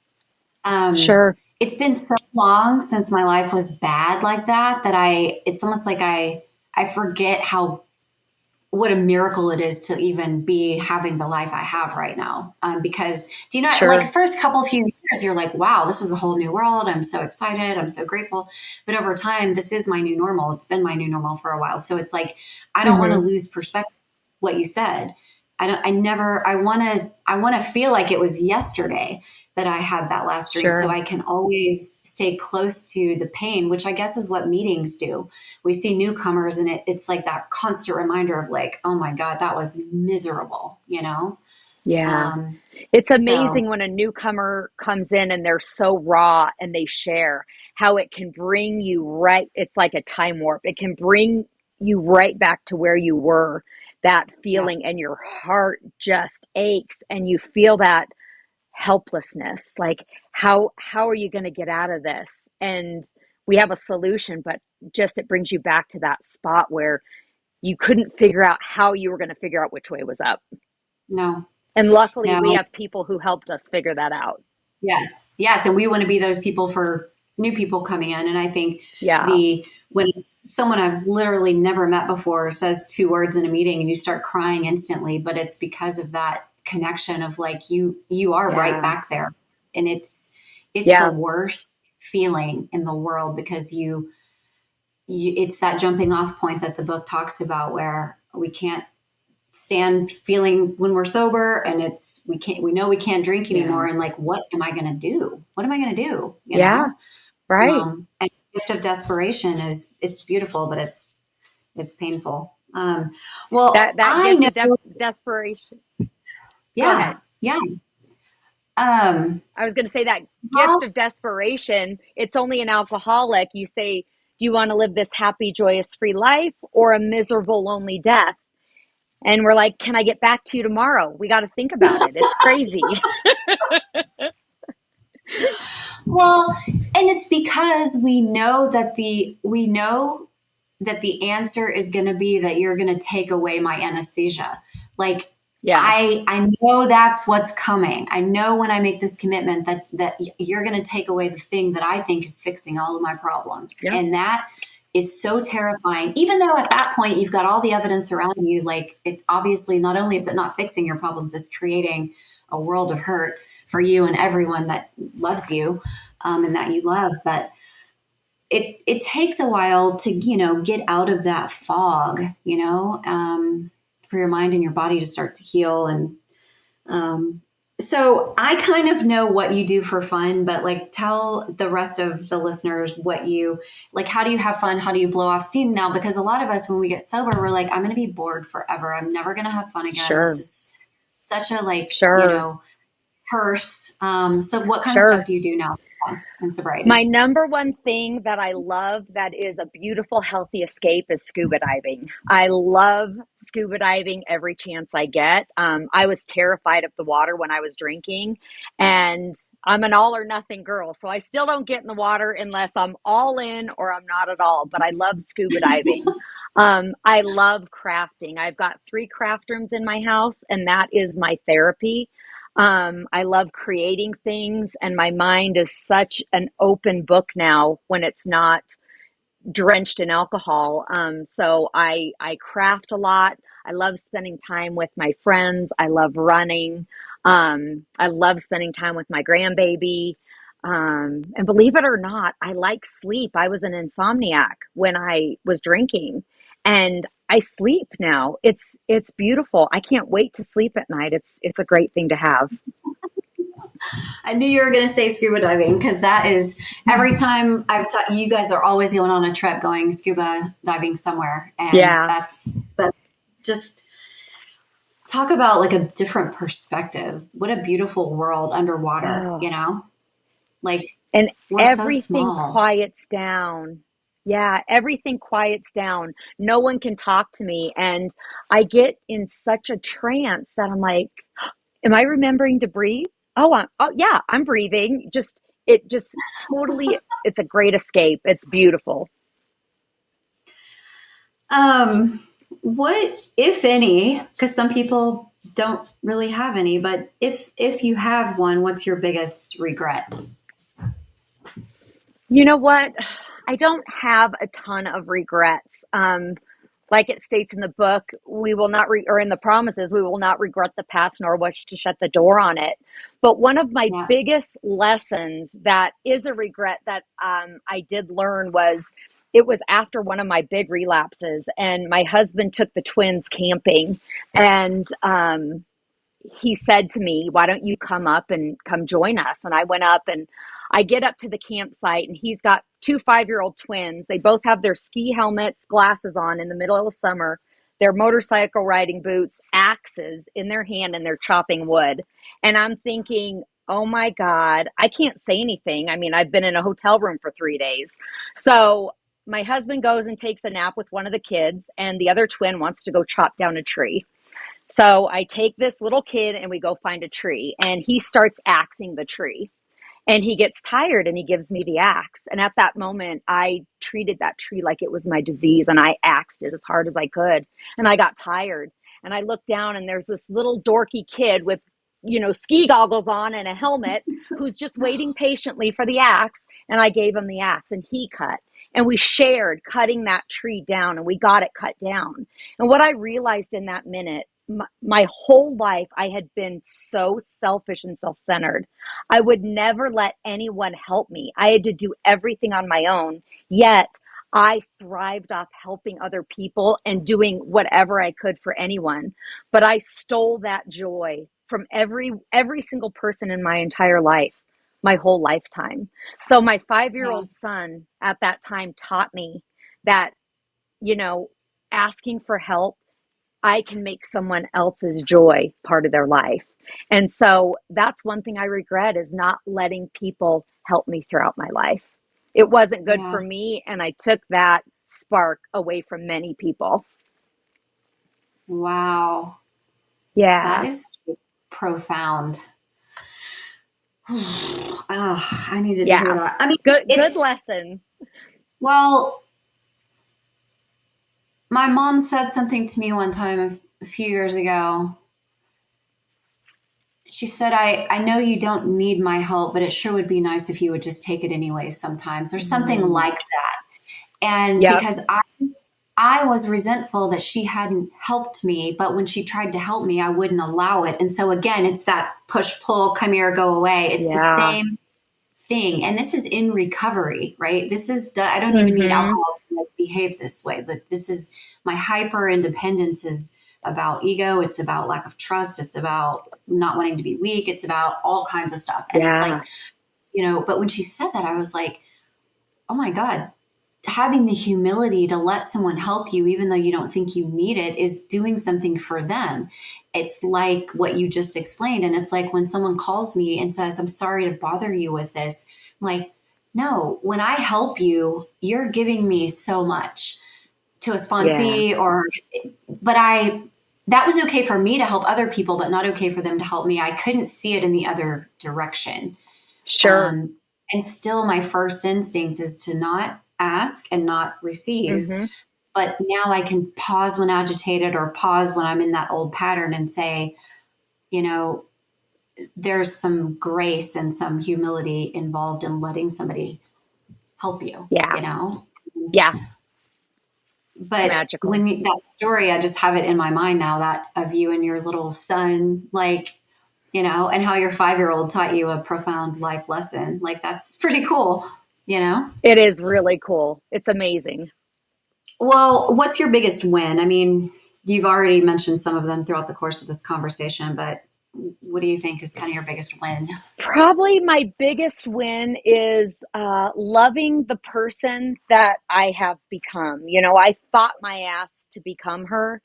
Um, Sure. it's been so long since my life was bad like that it's almost like I forget what a miracle it is to even be having the life I have right now. Because do you know, like the Sure. first couple of few years, you're like, wow, this is a whole new world. I'm so excited. I'm so grateful. But over time, this is my new normal. It's been my new normal for a while. So it's like, I don't want to Mhm. lose perspective what you said. I want to feel like it was yesterday that I had that last drink. So Sure. I can always stay close to the pain, which I guess is what meetings do. We see newcomers and it's like that constant reminder of like, oh my God, that was miserable. Yeah. Um, It's so amazing when a newcomer comes in and they're so raw and they share how it can bring you right. It's like a time warp. It can bring you right back to where you were, that yeah, feeling, and your heart just aches and you feel that helplessness. Like how are you going to get out of this? And we have a solution, but just it brings you back to that spot where you couldn't figure out how you were going to figure out which way was up. no, And luckily, we no, have people who helped us figure that out. yes, yes. And we want to be those people for new people coming in. And I think Yeah. when someone I've literally never met before says two words in a meeting and you start crying instantly, but it's because of that connection of like you are right Yeah. back there. And it's the Yeah. worst feeling in the world because it's that jumping off point that the book talks about where we can't stand feeling when we're sober and we know we can't drink Yeah. anymore and like what am I going to do, Yeah. Right. and the gift of desperation is it's beautiful but it's painful. Well, That I gift know. of desperation. Go Yeah, ahead. yeah. um I was going to say that gift well, of desperation. It's only an alcoholic. You say, do you want to live this happy, joyous, free life or a miserable, lonely death? And we're like, can I get back to you tomorrow? We got to think about it. It's crazy. well, and it's because we know that the answer is going to be that you're going to take away my anesthesia. Like Yeah. I know that's what's coming. I know when I make this commitment that you're going to take away the thing that I think is fixing all of my problems. Yep. And that is so terrifying. Even though at that point you've got all the evidence around you, like it's obviously not only is it not fixing your problems, it's creating a world of hurt for you and everyone that loves you and that you love. But it takes a while to get out of that fog. for your mind and your body to start to heal. And so I kind of know what you do for fun, but like tell the rest of the listeners what you like. How do you have fun? How do you blow off steam now? Because a lot of us, when we get sober, we're like, I'm going to be bored forever. I'm never going to have fun again. Sure. This is such a like, Sure. curse. So what kind of Sure. stuff do you do now in sobriety? My number one thing that I love that is a beautiful, healthy escape is scuba diving. I love scuba diving every chance I get. I was terrified of the water when I was drinking, and I'm an all or nothing girl. So I still don't get in the water unless I'm all in or I'm not at all. But I love scuba diving. I love crafting. I've got 3 craft rooms in my house, and that is my therapy. I love creating things, and my mind is such an open book now when it's not drenched in alcohol. So I craft a lot. I love spending time with my friends. I love running. I love spending time with my grandbaby. And believe it or not, I like sleep. I was an insomniac when I was drinking, and I sleep now. It's beautiful. I can't wait to sleep at night. It's a great thing to have. I knew you were going to say scuba diving because that is every time I've taught you guys are always going on a trip going scuba diving somewhere. And Yeah. that's just talk about like a different perspective. What a beautiful world underwater, Oh, like and we're so everything small. quiets down. Yeah, everything quiets down. No one can talk to me. And I get in such a trance that I'm like, am I remembering to breathe? Oh yeah, I'm breathing. It just totally, it's a great escape. It's beautiful. Um, what, if any, because some people don't really have any, but if you have one, what's your biggest regret? You know what? I don't have a ton of regrets. Like it states in the book, we will not, or in the promises, we will not regret the past nor wish to shut the door on it. But one of my Yeah. biggest lessons that is a regret that I did learn was it was after one of my big relapses, and my husband took the twins camping, and he said to me, why don't you come up and come join us? And I went up, and I get up to the campsite, and he's got 2 5-year-old twins. They both have their ski helmets, glasses on in the middle of summer, their motorcycle riding boots, axes in their hand, and they're chopping wood. And I'm thinking, oh my God, I can't say anything. I mean, I've been in a hotel room for 3 days. So my husband goes and takes a nap with one of the kids, and the other twin wants to go chop down a tree. So I take this little kid and we go find a tree, and he starts axing the tree, and he gets tired and he gives me the axe. And at that moment, I treated that tree like it was my disease, and I axed it as hard as I could. And I got tired, and I looked down, and there's this little dorky kid with, ski goggles on and a helmet who's just waiting patiently for the axe. And I gave him the axe, and he cut. And we shared cutting that tree down, and we got it cut down. And what I realized in that minute, my whole life, I had been so selfish and self centered. I would never let anyone help me. I had to do everything on my own. Yet I thrived off helping other people and doing whatever I could for anyone. But I stole that joy from every single person in my entire life, my whole lifetime. So my 5-year-old son at that time taught me that, you know, asking for help, I can make someone else's joy part of their life. And so that's one thing I regret, is not letting people help me throughout my life. It wasn't good Yeah. for me, and I took that spark away from many people. Wow. That Yeah. is profound. Oh, I needed to hear Yeah. that. I mean, Good it's, lesson. well, my mom said something to me one time a few years ago. She said, I know you don't need my help, but it sure would be nice if you would just take it anyways sometimes, or something Mm. like that. And Yep. because I was resentful that she hadn't helped me, but when she tried to help me, I wouldn't allow it. And so again, it's that push pull, come here, go away. It's the Yeah. same thing. And this is in recovery, right? This is, I don't even need Mm-hmm. alcohol to like behave this way, but this is my hyper independence is about ego. It's about lack of trust. It's about not wanting to be weak. It's about all kinds of stuff. And it's like, Yeah. but when she said that, I was like, oh my God, having the humility to let someone help you, even though you don't think you need it, is doing something for them. It's like what you just explained. And it's like when someone calls me and says, I'm sorry to bother you with this. I'm like, no, when I help you, you're giving me so much to a Yeah. sponsee but that was okay for me to help other people, but not okay for them to help me. I couldn't see it in the other direction. Sure. Um, and still, my first instinct is to not ask and not receive. Hmm. But now I can pause when agitated or pause when I'm in that old pattern and say, you know, there's some grace and some humility involved in letting somebody help you, Yeah. you know? Yeah. But Magical. that story, I just have it in my mind now, that of you and your little son, like, and how your 5-year-old taught you a profound life lesson. Like, that's pretty cool, you know? It is really cool. It's amazing. Well, what's your biggest win? I mean, you've already mentioned some of them throughout the course of this conversation, but what do you think is kind of your biggest win? Probably my biggest win is loving the person that I have become. I fought my ass to become her,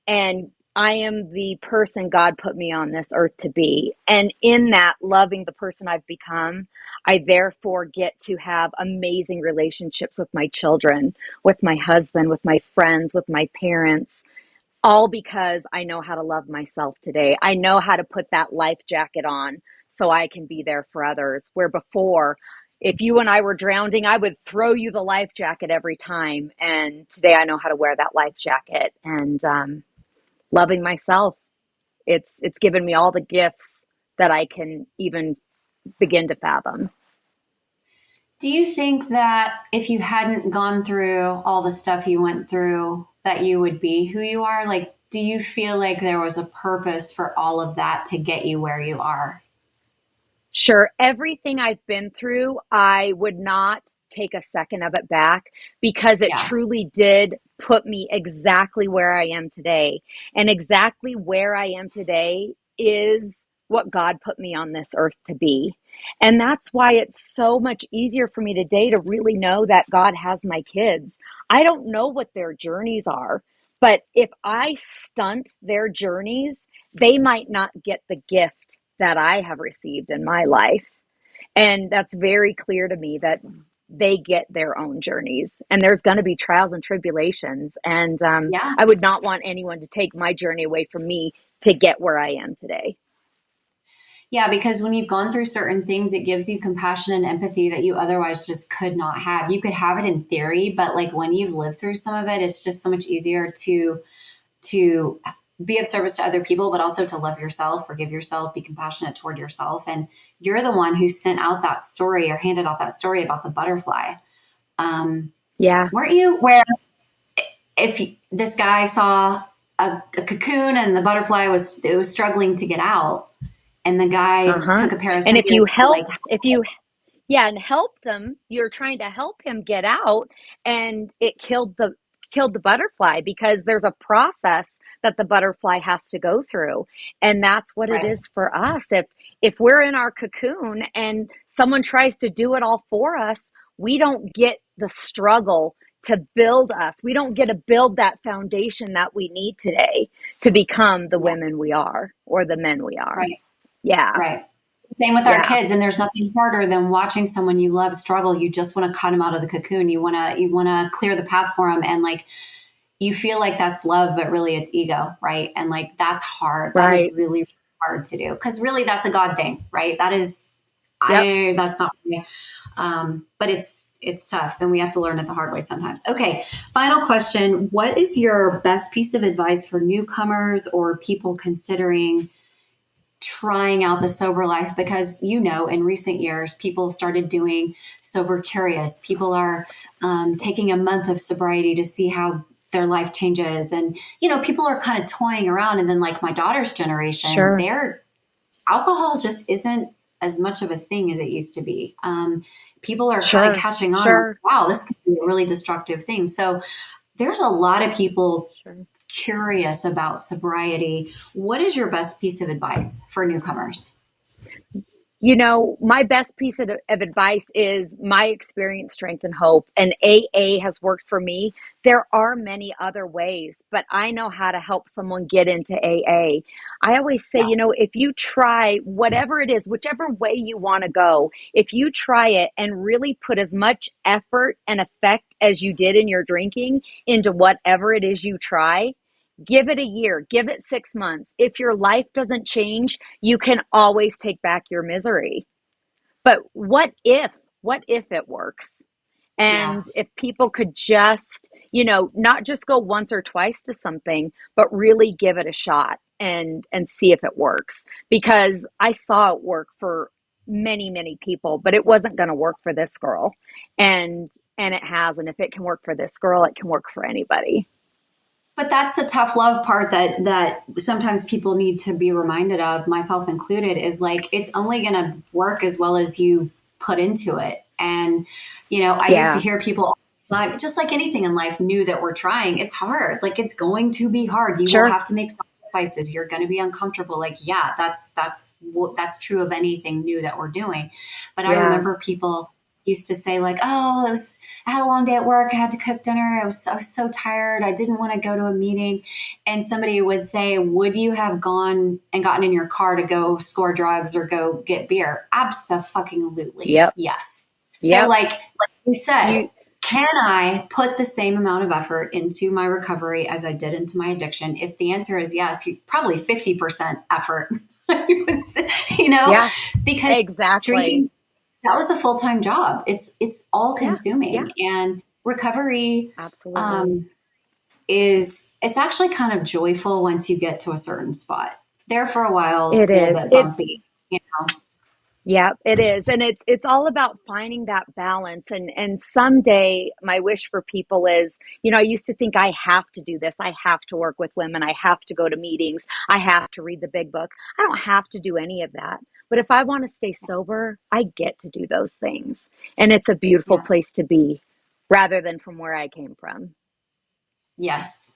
and I am the person God put me on this earth to be. And in that, loving the person I've become, I therefore get to have amazing relationships with my children, with my husband, with my friends, with my parents, all because I know how to love myself today. I know how to put that life jacket on so I can be there for others. Where before, if you and I were drowning, I would throw you the life jacket every time. And today I know how to wear that life jacket. And loving myself, it's given me all the gifts that I can even begin to fathom. Do you think that if you hadn't gone through all the stuff you went through, that you would be who you are? Like, do you feel like there was a purpose for all of that to get you where you are? Sure, everything I've been through, I would not take a second of it back because it Yeah, truly did put me exactly where I am today. And exactly where I am today is what God put me on this earth to be. And that's why it's so much easier for me today to really know that God has my kids. I don't know what their journeys are, but if I stunt their journeys, they might not get the gift that I have received in my life. And that's very clear to me that they get their own journeys and there's going to be trials and tribulations. And yeah. I would not want anyone to take my journey away from me to get where I am today. Yeah, because when you've gone through certain things, it gives you compassion and empathy that you otherwise just could not have. You could have it in theory, but like when you've lived through some of it, it's just so much easier to be of service to other people, but also to love yourself, forgive yourself, be compassionate toward yourself. And you're the one who sent out that story or handed out that story about the butterfly. Yeah. Weren't you? Where if this guy saw a cocoon and the butterfly was struggling to get out, and the guy Uh-huh. took a pair of And if scissors you to like, helped, if you Yeah, and helped him. You're trying to help him get out, and it killed the butterfly because there's a process that the butterfly has to go through. And that's what it right, is for us. If we're in our cocoon and someone tries to do it all for us, we don't get the struggle to build us. We don't get to build that foundation that we need today to become the yeah, women we are or the men we are. right, Yeah. right. Same with our Yeah. kids, and there's nothing harder than watching someone you love struggle. You just want to cut them out of the cocoon. You want to clear the path for them, and like you feel like that's love, but really it's ego, right? And like that's hard. That is Right. really hard to do because really that's a God thing, right? Yep. That's not me. But it's tough, and we have to learn it the hard way sometimes. Okay, final question: what is your best piece of advice for newcomers or people considering trying out the sober life? Because in recent years people started doing sober curious. People are taking a month of sobriety to see how their life changes, and people are kind of toying around. And then like my daughter's generation, Sure. their alcohol just isn't as much of a thing as it used to be. People are kind of Sure. catching on, like, Sure. wow, this could be a really destructive thing. So there's a lot of people Sure. curious about sobriety, what is your best piece of advice for newcomers? My best piece of advice is my experience, strength, and hope. And AA has worked for me. There are many other ways, but I know how to help someone get into AA. I always say, Yeah. if you try whatever it is, whichever way you want to go, if you try it and really put as much effort and effect as you did in your drinking into whatever it is you try, give it a year, give it 6 months. If your life doesn't change, you can always take back your misery. But what if it works? Yeah. And if people could just, not just go once or twice to something, but really give it a shot and see if it works. Because I saw it work for many, many people, but it wasn't going to work for this girl. And it has. And if it can work for this girl, it can work for anybody. But that's the tough love part that sometimes people need to be reminded of, myself included, is like it's only going to work as well as you put into it. And I used to Yeah, hear people all the time, just like anything in life new that we're trying, it's hard. Like it's going to be hard. You will sure. have to make sacrifices. You're going to be uncomfortable. Like yeah, that's true of anything new that we're doing. But I Yeah. remember people used to say like, oh, I had a long day at work. I had to cook dinner. I was so tired. I didn't want to go to a meeting. And somebody would say, would you have gone and gotten in your car to go score drugs or go get beer? Absolutely. Yep. Yes. So Yep. like you said, You can I put the same amount of effort into my recovery as I did into my addiction? If the answer is yes, you probably 50% effort, you know, Yeah, because exactly. drinking, that was a full-time job. It's all Yeah. Yeah, consuming, and recovery absolutely. um, it's actually kind of joyful once you get to a certain spot. There for a while, It it's a little is. bit It's bumpy. You know? Yeah, it is. And it's all about finding that balance. And someday my wish for people is, I used to think I have to do this. I have to work with women. I have to go to meetings. I have to read the big book. I don't have to do any of that. But if I want to stay sober, I get to do those things. And it's a beautiful Yeah. place to be rather than from where I came from. Yes.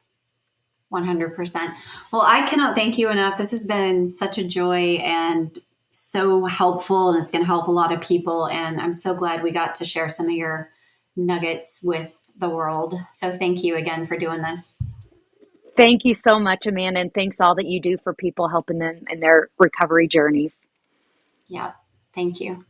100%. Well, I cannot thank you enough. This has been such a joy and so helpful, and it's going to help a lot of people. And I'm so glad we got to share some of your nuggets with the world. So thank you again for doing this. Thank you so much, Amanda, and thanks all that you do for people, helping them in their recovery journeys. Yeah. Thank you.